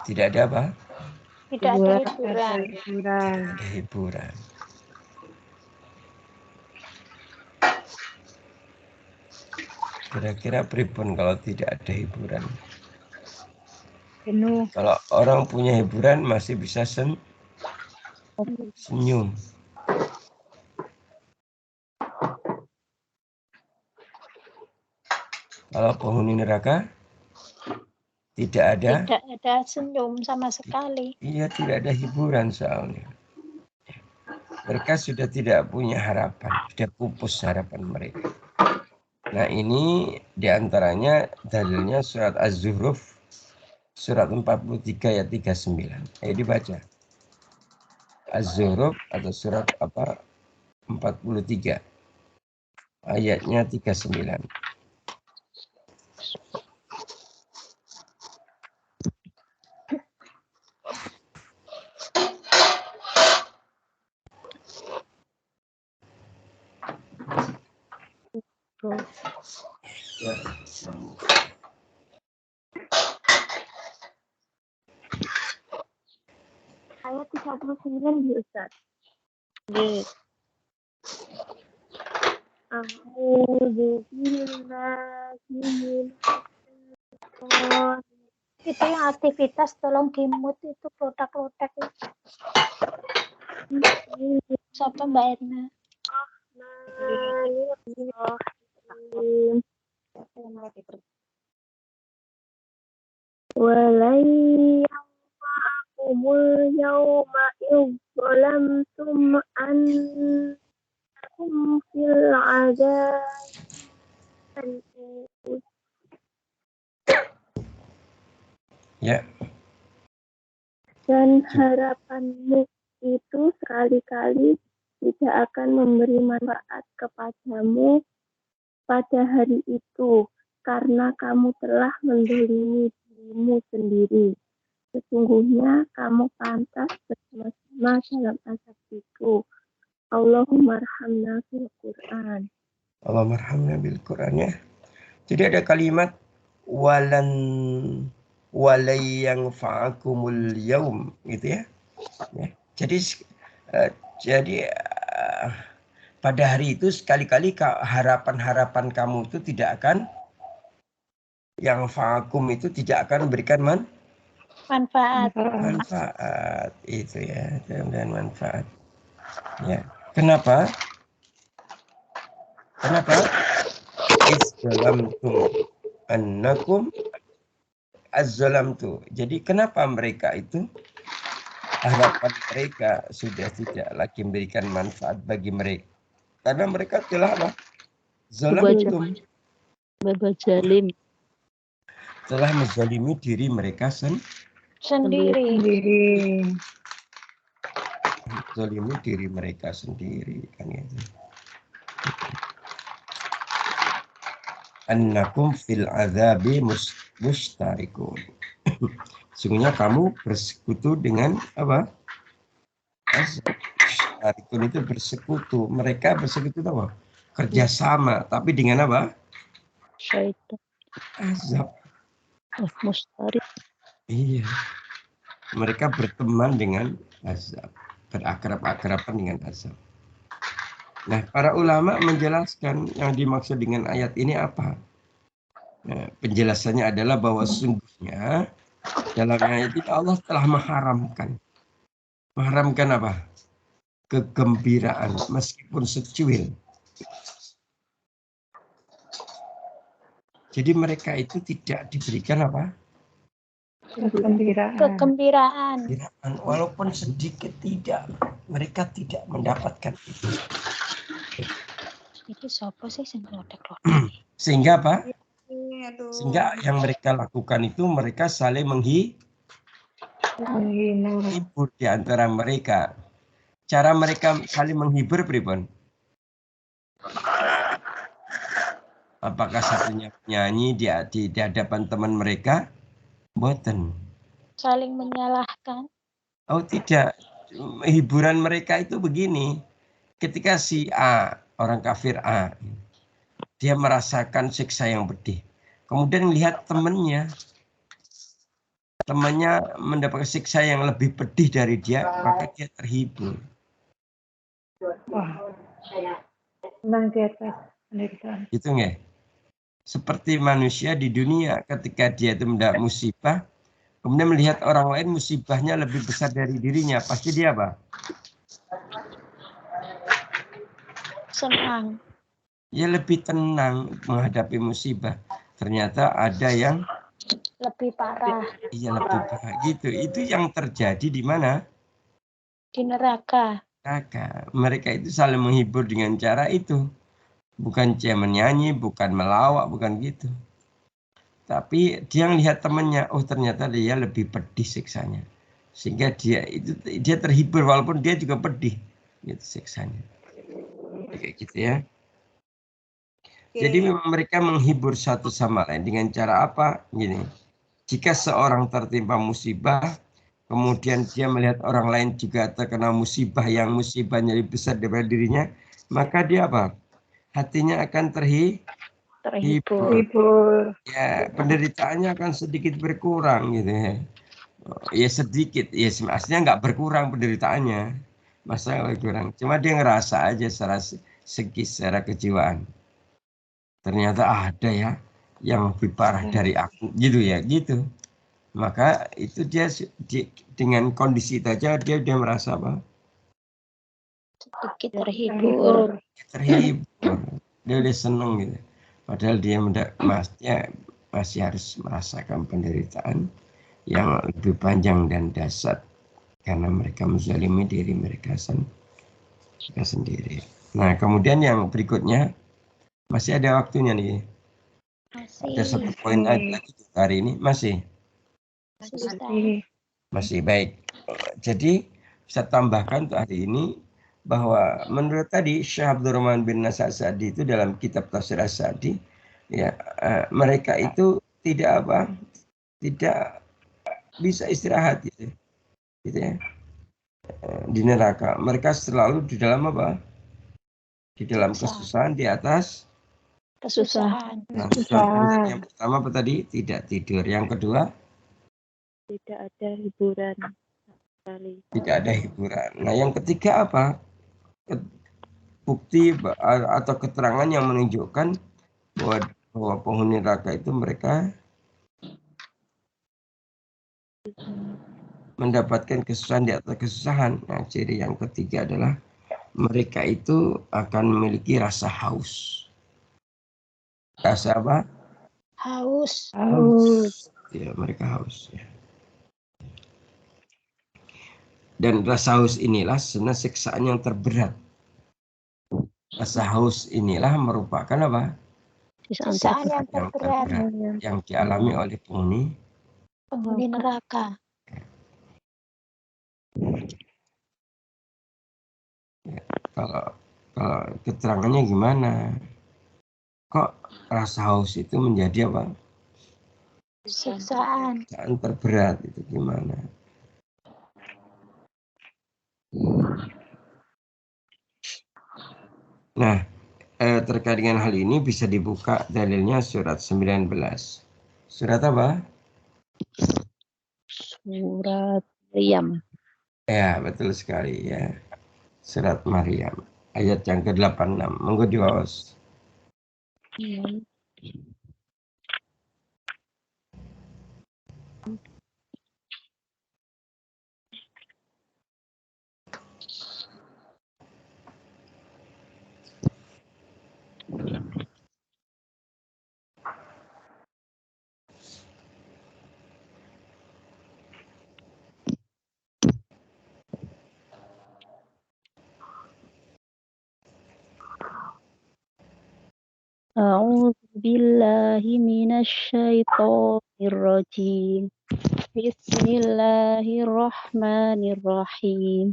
Tidak ada apa? Tidak ada hiburan. Tidak ada hiburan. Kira-kira pripun kalau tidak ada hiburan? Kalau orang punya hiburan masih bisa senyum. Kalau penghuni neraka tidak ada senyum sama sekali. Iya, tidak ada hiburan soalnya. Mereka sudah tidak punya harapan, sudah pupus harapan mereka. Nah, ini diantaranya dalilnya surat Az-Zuhruf surat 43 ayat 39. Ayo dibaca. Az-Zuhruf atau surat apa? 43 ayatnya 39. Ya. Ayat 39 di Ustaz. Yes. Itu yang aktivitas tolong dimut itu produk-produk itu. Siapa Mbak Edna? ولن ينفعكم اليوم إذ ظلمتم أنكم في العذاب الأول. Ya. Dan harapanmu itu sekali-kali tidak akan memberi manfaat kepadamu pada hari itu, karena kamu telah menzalimi dirimu sendiri. Sesungguhnya kamu pantas bersama-sama dalam azab itu. Allahumma arhamna fil Quran. Allahumma arhamna bil Quran ya. Jadi ada kalimat walay yang fa'akumul yaum gitu ya. Jadi pada hari itu sekali-kali harapan-harapan kamu itu tidak akan yang fa'akum itu tidak akan memberikan Manfaat. manfaat itu ya, dan manfaat. Ya. Kenapa? Iszalamtum annakum azzalamtu. Jadi kenapa mereka itu harapan mereka sudah tidak lagi memberikan manfaat bagi mereka? Karena mereka telah apa? Zalamtum. Berzalim. Telah menzalimi diri mereka Sendiri. zalimi diri mereka sendiri kan gitu. Annakum fil azabi mustarikun. Sungguhnya kamu bersekutu dengan apa? Mustarikun itu bersekutu. Mereka bersekutu apa? Kerjasama. Tapi dengan apa? Syaitan. Azab. Mustarik. Iya. Mereka berteman dengan azab. Berakrab-akraban dengan azab. Nah, para ulama menjelaskan yang dimaksud dengan ayat ini apa? Nah, penjelasannya adalah bahwa sungguhnya dalam ayat ini Allah telah mengharamkan. Mengharamkan apa? Kegembiraan meskipun secuil. Jadi mereka itu tidak diberikan apa? Kegembiraan. Walaupun sedikit tidak. Mereka tidak mendapatkan itu. Itu siapa sih yang lotek-lotek? Sehingga apa? Sehingga yang mereka lakukan itu mereka saling menghibur di antara mereka. Cara mereka saling menghibur pripun? Apakah satunya menyanyi di hadapan teman mereka? Boten. Saling menyalahkan. Oh tidak. Hiburan mereka itu begini. Ketika si A, orang kafir A, dia merasakan siksa yang pedih. Kemudian melihat temannya mendapat siksa yang lebih pedih dari dia, maka dia terhibur. Wah, senang di atas penderitaan. Gitu nggak? Seperti manusia di dunia ketika dia itu mendapat musibah, kemudian melihat orang lain musibahnya lebih besar dari dirinya, pasti dia apa? Senang. Ya lebih tenang menghadapi musibah. Ternyata ada yang Lebih parah. iya lebih parah gitu. Itu yang terjadi di mana? Di neraka. Mereka itu saling menghibur dengan cara itu. Bukan dia menyanyi, bukan melawak, bukan gitu. Tapi dia melihat temannya, oh ternyata dia lebih pedih siksanya. Sehingga dia terhibur walaupun dia juga pedih gitu siksanya. Kayak gitu ya. Jadi memang mereka menghibur satu sama lain dengan cara apa? Gini. Jika seorang tertimpa musibah, kemudian dia melihat orang lain juga terkena musibah yang musibahnya lebih besar daripada dirinya, maka dia apa? Hatinya akan terhibur. Ya, penderitaannya akan sedikit berkurang gitu ya. Ya sedikit, ya aslinya nggak berkurang penderitaannya. Masa nggak berkurang? Cuma dia ngerasa aja secara segi, secara kejiwaan. Ternyata ada ya yang lebih parah dari aku, gitu ya, gitu. Maka itu dia dengan kondisi itu aja dia merasa apa? Sedikit terhibur. Dia udah seneng gitu. Padahal dia masih harus merasakan penderitaan yang lebih panjang dan dahsyat karena mereka menzalimi diri mereka sendiri. Nah, kemudian yang berikutnya masih ada waktunya nih. Ada satu poin lagi hari ini masih baik. Jadi saya tambahkan untuk hari ini bahwa menurut tadi Syekh Abdul Rahman bin Nasr As-Sa'di itu dalam kitab Tafsir As-Sa'di, ya mereka itu tidak bisa istirahat gitu ya, di neraka. Mereka selalu di dalam apa? Di dalam kesusahan, di atas Kesusahan. Nah, yang pertama apa tadi? Tidak tidur. Yang kedua? Tidak ada hiburan sekali. Tidak ada hiburan. Nah, yang ketiga apa? Bukti atau keterangan yang menunjukkan bahwa penghuni neraka itu mereka mendapatkan kesusahan di atas kesusahan. Nah, ciri yang ketiga adalah mereka itu akan memiliki rasa haus. Rasa apa? Haus. Ya, mereka haus. Ya. Dan rasa haus inilah sebenarnya siksaan yang terberat. Rasa haus inilah merupakan apa? Siksaan yang terberat yang dialami oleh penghuni neraka. Ya, kalau keterangannya gimana? Kok rasa haus itu menjadi apa? Siksaan Terberat itu gimana? Nah, terkait dengan hal ini bisa dibuka dalilnya surat 19. Surat apa? Surat Maryam. Ya, betul sekali ya. Surat Maryam ayat yang ke-86. Monggo diwaos. A'udzu billahi minasy syaithanir rajim. Bismillahirrahmanirrahim.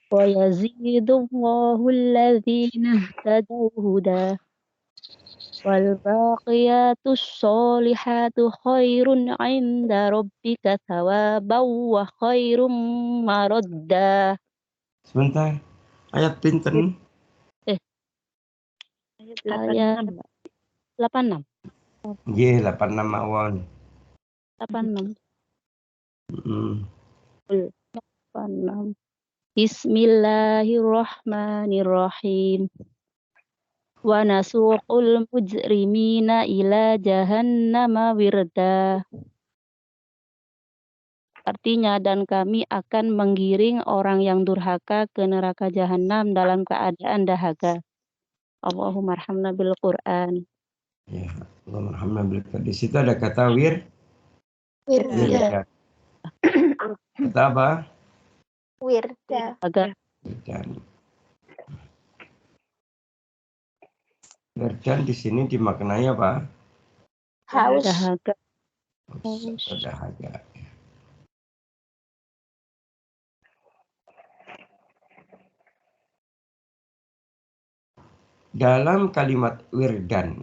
Wa yazidullahu alladhina ihtadaw huda. Wal baqiyatus sholihatu khairun 'inda rabbika thawaban wa khairum maradda. Sebentar. Ayat pinten? Ayat 86. Nggih, 86 mawon. 86. 86. Bismillahirrahmanirrahim. Wa nasuqul mujrimina ila jahannama wirda. Artinya, dan kami akan menggiring orang yang durhaka ke neraka jahanam dalam keadaan dahaga. Allahumma arhamna bil Qur'an. Ya, Allahumma bil Qur'an. Di situ ada kata Wirda. Kata apa? Wirda. Wirdan di sini dimaknai apa? Haus. Dahaga. Dahaga. Dalam kalimat wirdan,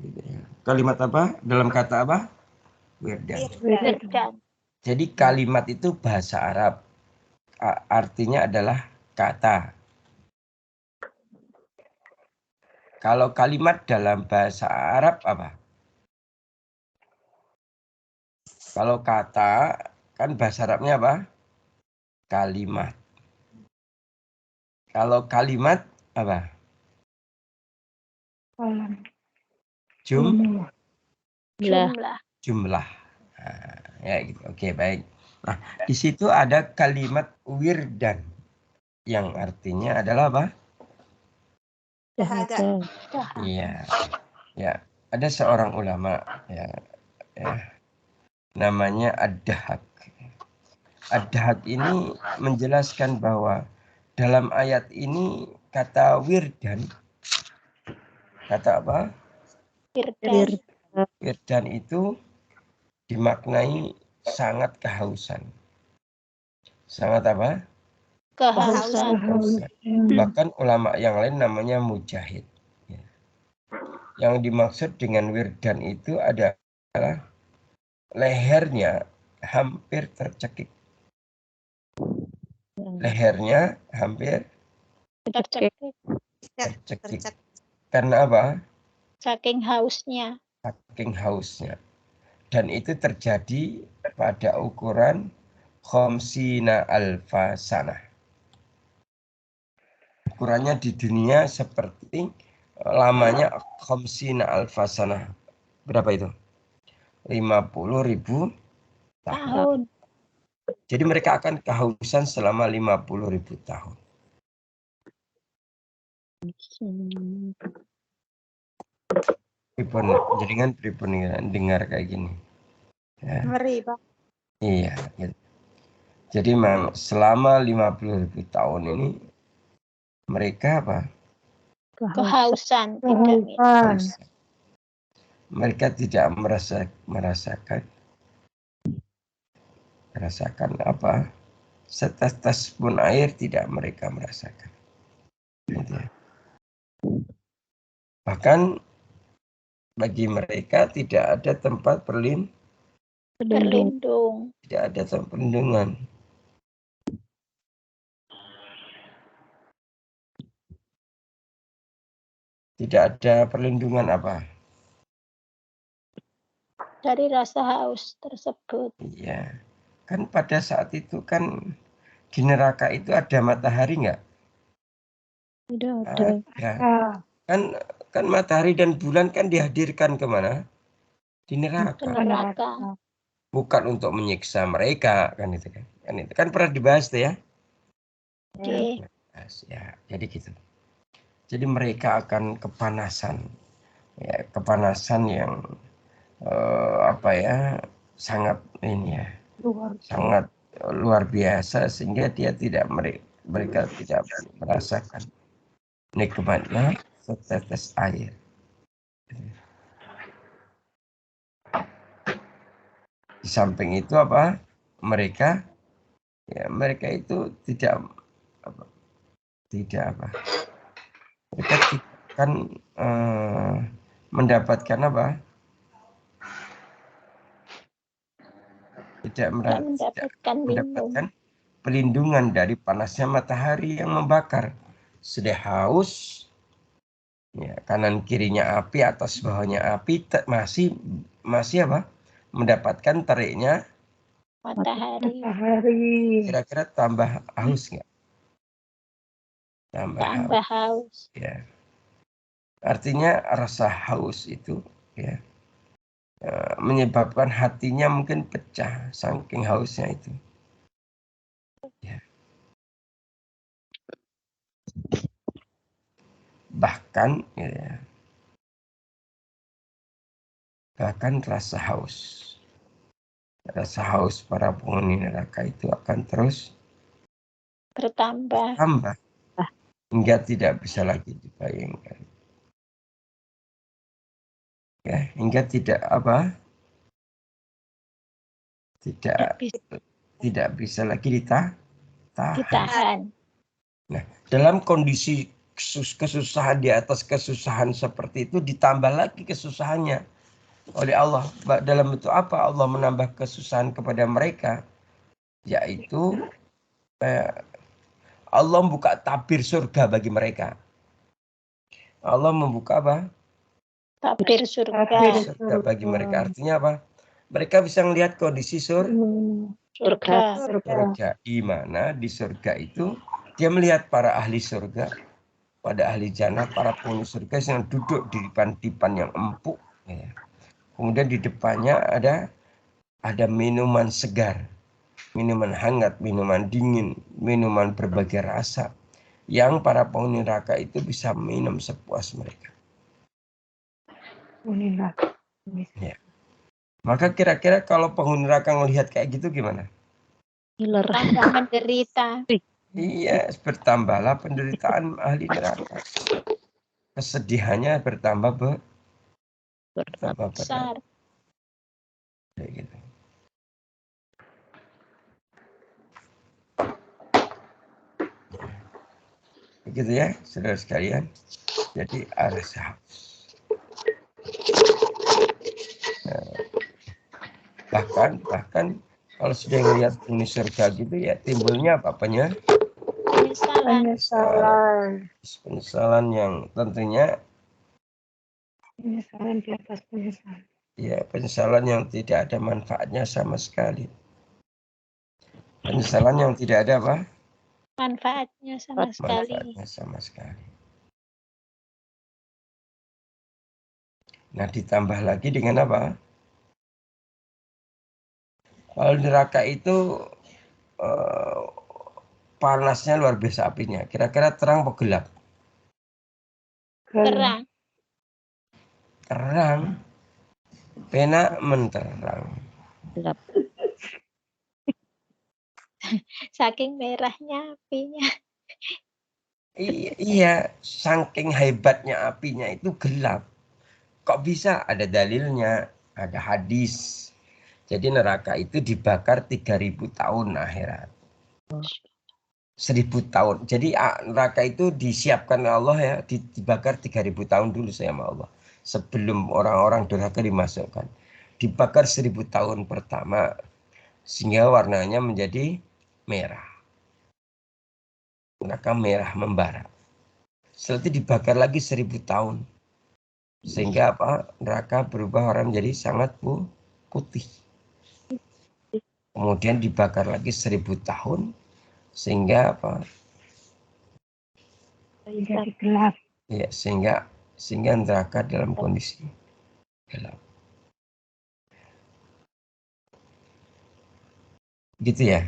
gitu ya. Kalimat apa? Dalam kata apa? Wirdan. Jadi kalimat itu bahasa Arab. Artinya adalah kata. Kalau kalimat dalam bahasa Arab apa? Kalau kata, kan bahasa Arabnya apa? Kalimat. Kalau kalimat apa? Jumlah. Nah, ya gitu. Oke, baik. Nah, di situ ada kalimat wirdan yang artinya adalah apa? Dahaga. Iya. Ya, ada seorang ulama ya namanya ad-dahak. Ad-dahak ini menjelaskan bahwa dalam ayat ini kata wirdan, kata apa? Firdan. Wirdan itu dimaknai sangat kehausan. Sangat apa? Kehausan. Kehausan. Bahkan ulama yang lain namanya mujahid. Ya. Yang dimaksud dengan wirdan itu adalah lehernya hampir tercekik. Lehernya hampir tercekik. Karena apa? Saking hausnya. Saking hausnya. Dan itu terjadi pada ukuran khamsina alfa sanah. Ukurannya di dunia seperti lamanya khamsina alfa sanah. Berapa itu? 50.000 tahun. Jadi mereka akan kehausan selama 50.000 tahun. Pripun jenengan pripun dengar kayak gini. Ya. Ngeri, Pak. Iya, gitu. Jadi memang selama 50.000 tahun ini mereka apa? Kehausan. Kehausan. Mereka tidak merasakan apa? Setetes pun air tidak mereka merasakan. Gitu ya. Bahkan bagi mereka tidak ada tempat Berlindung. tidak ada tempat perlindungan. Tidak ada perlindungan apa? Dari rasa haus tersebut. Iya. Kan pada saat itu kan di neraka itu ada matahari nggak? Tidak ada. Ya. Kan matahari dan bulan kan dihadirkan kemana? Di neraka. Bukan untuk menyiksa mereka kan itu kan. Kan itu kan pernah dibahas tuh ya. Oke. Ya, jadi gitu. Jadi mereka akan kepanasan. Ya, kepanasan yang apa ya? Sangat ini ya. Sangat luar biasa sehingga dia tidak mereka tidak merasakan nikmatnya setetes air. Di samping itu apa? Mereka itu tidak mereka akan mendapatkan apa? Tidak mendapatkan pelindungan dari panasnya matahari yang membakar. Sudah haus, ya, kanan kirinya api, atas bawahnya api, masih apa? Mendapatkan teriknya Matahari. Kira-kira tambah haus nggak? Tambah haus. Ya. Artinya rasa haus itu ya menyebabkan hatinya mungkin pecah saking hausnya itu. Ya. Bahkan rasa haus para penghuni neraka itu akan terus bertambah hingga tidak bisa lagi dibayangkan. Ya, hingga tidak bisa lagi ditahan. Nah, dalam kondisi kesusahan di atas kesusahan seperti itu ditambah lagi kesusahannya oleh Allah. Dalam bentuk apa Allah menambah kesusahan kepada mereka? Yaitu Allah membuka tabir surga bagi mereka. Allah membuka apa? Tabir surga bagi mereka. Artinya apa? Mereka bisa melihat kondisi surga. Di mana di surga itu dia melihat para ahli surga, pada ahli jannah, para penghuni surga yang duduk di dipan yang empuk. Ya. Kemudian di depannya ada minuman segar, minuman hangat, minuman dingin, minuman berbagai rasa yang para penghuni neraka itu bisa minum sepuas mereka. Ya. Maka kira-kira kalau penghuni neraka ngelihat kayak gitu gimana? Ngiler. Tambah menderita. Iya, bertambahlah penderitaan ahli neraka. Kesedihannya bertambah bertambah Besar. kayak gitu. Begitu ya, saudara sekalian. Jadi arah bahkan kalau sudah ngelihat penghuni surga gitu ya timbulnya apa-apanya Penyesalan. penyesalan yang tentunya Penyesalan di atas penyesalan. ya penyesalan yang tidak ada manfaatnya sama sekali. Penyesalan yang tidak ada apa? Manfaatnya sama sekali. Manfaatnya sama sekali. Nah, ditambah lagi dengan apa? Kalau neraka itu panasnya luar biasa apinya. Kira-kira terang atau gelap? Terang. Terang. Pena menterang. Gelap. Saking merahnya apinya. Iya, saking hebatnya apinya itu gelap. Kok bisa? Ada dalilnya, ada hadis. Jadi neraka itu dibakar 3000 tahun akhirat. 1000 tahun. Jadi neraka itu disiapkan Allah ya, dibakar 3000 tahun dulu sama Allah. Sebelum orang-orang durhaka dimasukkan. Dibakar 1000 tahun pertama. Sehingga warnanya menjadi merah. Neraka merah membara. Setelah itu dibakar lagi 1000 tahun. Sehingga apa? Neraka berubah warna menjadi sangat putih. Kemudian dibakar lagi 1000 tahun. Sehingga apa? Jadi gelap. Ya, sehingga neraka dalam kondisi gelap. Gitu ya.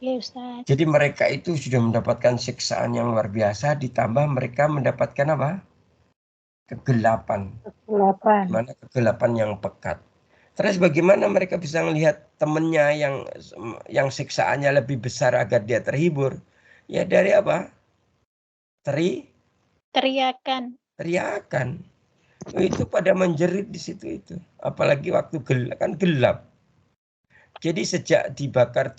Ya Ustaz. Jadi mereka itu sudah mendapatkan siksaan yang luar biasa, ditambah mereka mendapatkan apa? Kegelapan. Mana kegelapan yang pekat. Terus bagaimana mereka bisa melihat temannya yang siksaannya lebih besar agar dia terhibur? Ya dari apa? Teriakan. Itu pada menjerit di situ itu. Apalagi waktu gelap. Jadi sejak dibakar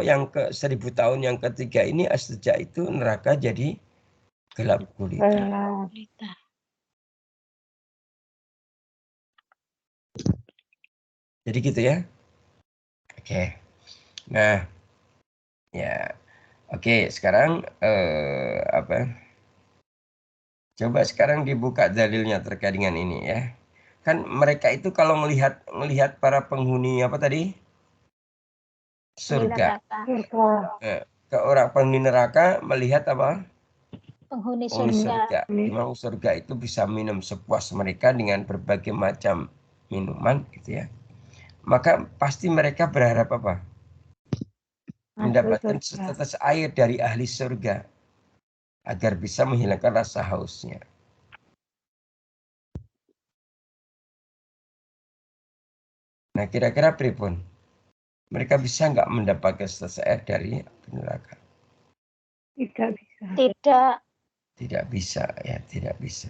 yang ke 1000 tahun yang ketiga ini, sejak itu neraka jadi gelap gulita. Jadi gitu ya. Oke. Nah, ya. Oke, sekarang coba sekarang dibuka dalilnya terkait dengan ini ya. Kan mereka itu kalau melihat para penghuni apa tadi? Surga. Ke orang penghuni neraka melihat apa? Penghuni surga. Memang surga itu bisa minum sepuas mereka dengan berbagai macam minuman gitu ya. Maka pasti mereka berharap apa? Mendapatkan setetes air dari ahli surga agar bisa menghilangkan rasa hausnya. Nah, kira-kira pripun? Mereka bisa nggak mendapatkan setetes air dari neraka? Tidak bisa. Tidak bisa ya, tidak bisa.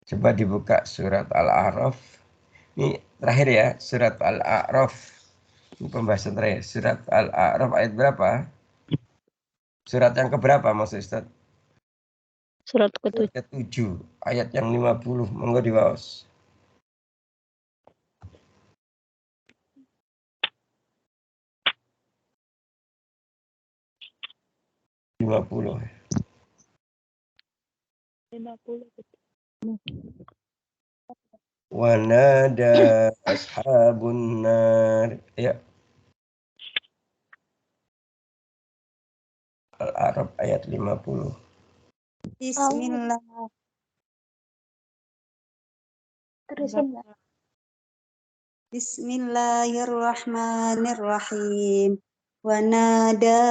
Coba dibuka surat Al-A'raf. Ini terakhir ya, surat Al-A'raf. Ini pembahasan terakhir. Surat Al-A'raf ayat berapa? Surat yang keberapa maksud Ustaz? Surat ke-7. Ke-7, ayat yang 50. Monggo dibawas. Lima puluh. Wa nada ashabun nar. Ya. Al-A'raf ayat 50. Bismillah. Terusin. Bismillahirrahmanirrahim. Wa nada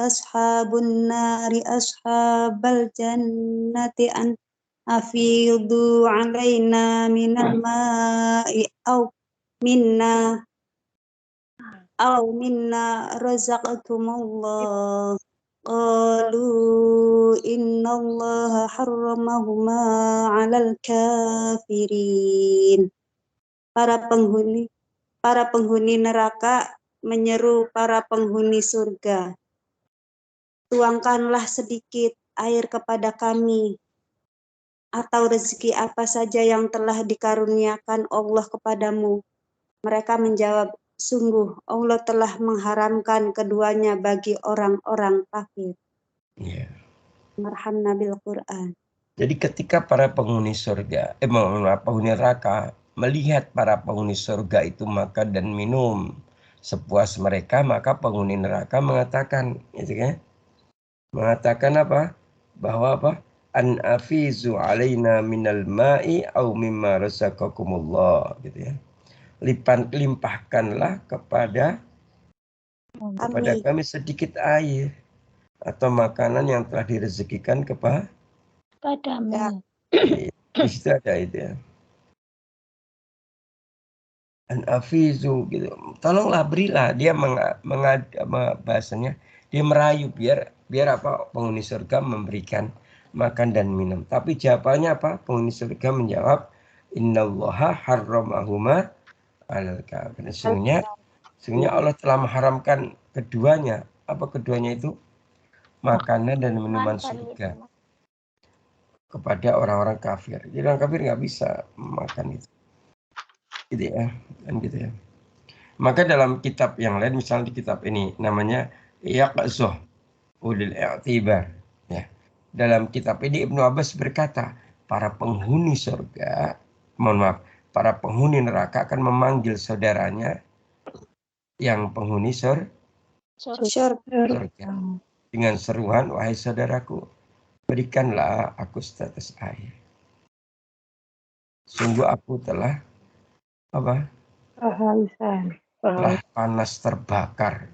ashabun nari ashabal jannati an afidu alaina minal ma'i minna razaqakumullah. Qalu innallaha harramahuma 'alal kafirin. Para penghuni neraka menyeru para penghuni surga, tuangkanlah sedikit air kepada kami, atau rezeki apa saja yang telah dikaruniakan Allah kepadamu. Mereka menjawab, sungguh Allah telah mengharamkan keduanya bagi orang-orang kafir. Ya. Marhamna bil Quran. Jadi ketika para penghuni surga, penghuni neraka melihat para penghuni surga itu makan dan minum sepuas mereka, maka penghuni neraka mengatakan, gitu kan? Mengatakan apa? Bahwa apa? An afizu alaina minal ma'i au mimma razaqakumullah, gitu ya. Limpahkanlah kepada kami sedikit air atau makanan yang telah direzekikan Padamu. di situ ada itu ya. An afizu gitu. Tolonglah berilah, dia bahasanya dia merayu biar apa penghuni surga memberikan makan dan minum. Tapi jawabannya apa? Penghuni surga menjawab innallaha harramahuma 'alal kafirin. Sesungguhnya Allah telah mengharamkan keduanya. Apa keduanya itu? Makanan dan minuman surga kepada orang-orang kafir. Jadi orang kafir nggak bisa makan itu. Gitu ya, kan gitu ya. Maka dalam kitab yang lain, misalnya di kitab ini namanya Yaqzuh Ulil I'tibar, ya. Dalam kitab ini Ibnu Abbas berkata, para penghuni surga, para penghuni neraka akan memanggil saudaranya yang penghuni surga dengan seruan, wahai saudaraku, berikanlah aku setetes air. Sungguh aku telah apa? Kehausan. Telah panas terbakar.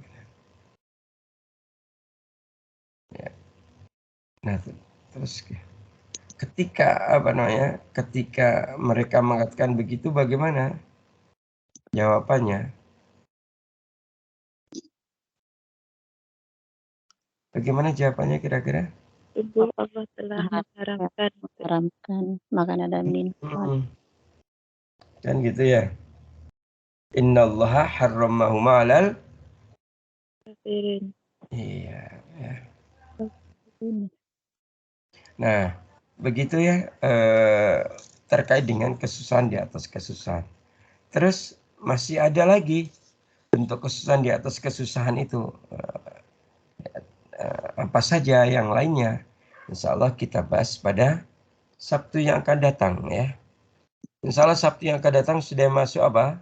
Ya. Nah, terus ketika mereka mengatakan begitu, bagaimana jawabannya? Bagaimana jawabannya kira-kira? Sungguh Allah telah mengharamkan makanan dan minum. Kan gitu ya. Innallaha harramahuma 'alal kafirin. Iya, ya. Nah, begitu ya terkait dengan kesusahan di atas kesusahan. Terus masih ada lagi bentuk kesusahan di atas kesusahan itu. Apa saja yang lainnya? Insya Allah kita bahas pada Sabtu yang akan datang ya. Insya Allah Sabtu yang akan datang sudah masuk apa?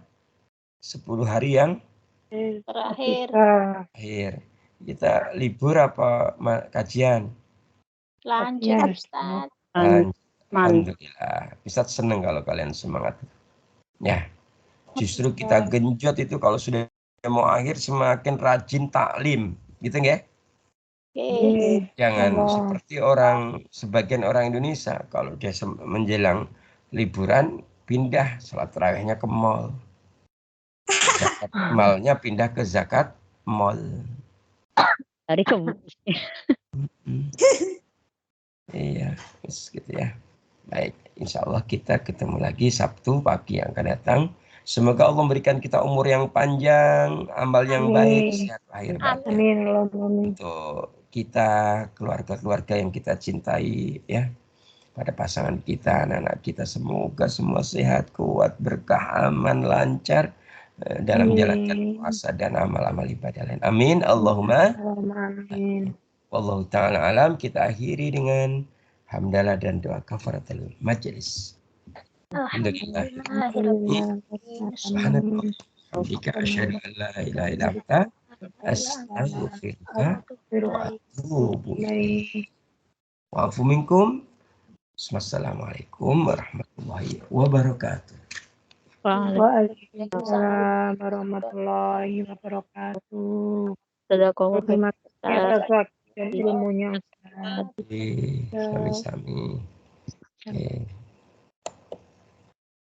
10 hari yang Terakhir. Kita libur apa kajian? Lanjut, Ustaz. Alhamdulillah. Ustaz senang kalau kalian semangat. Ya. Justru kita genjot itu kalau sudah mau akhir semakin rajin taklim. Gitu nggak? Jangan seperti sebagian orang Indonesia kalau dia menjelang liburan pindah salat tarawihnya ke mall. Zakat malnya pindah ke zakat mall. Dari Iya, gitu ya. Baik, insya Allah kita ketemu lagi Sabtu pagi yang akan datang. Semoga Allah memberikan kita umur yang panjang, amal yang baik, sehat lahir batin. Amin. Untuk kita, keluarga-keluarga yang kita cintai, ya. Pada pasangan kita, anak-anak kita, semoga semua sehat, kuat, berkah, aman, lancar dalam menjalankan puasa dan amal-amal ibadah lain. Amin. Allahumma. Amin. Wallahu ta'ala alam. Kita akhiri dengan hamdalah dan doa kafaratul majelis. Alhamdulillah. Subhanallah. Hamdika asyhadu an la ilaha illa anta astaghfiruka wa atubu ilaik. Wa'afu minkum. Wassalamualaikum warahmatullahi wabarakatuh. Waalaikumsalam warahmatullahi wabarakatuh. Terima kasih atas waktu dan ilmunya, Ustaz. Sami-sami. Oke.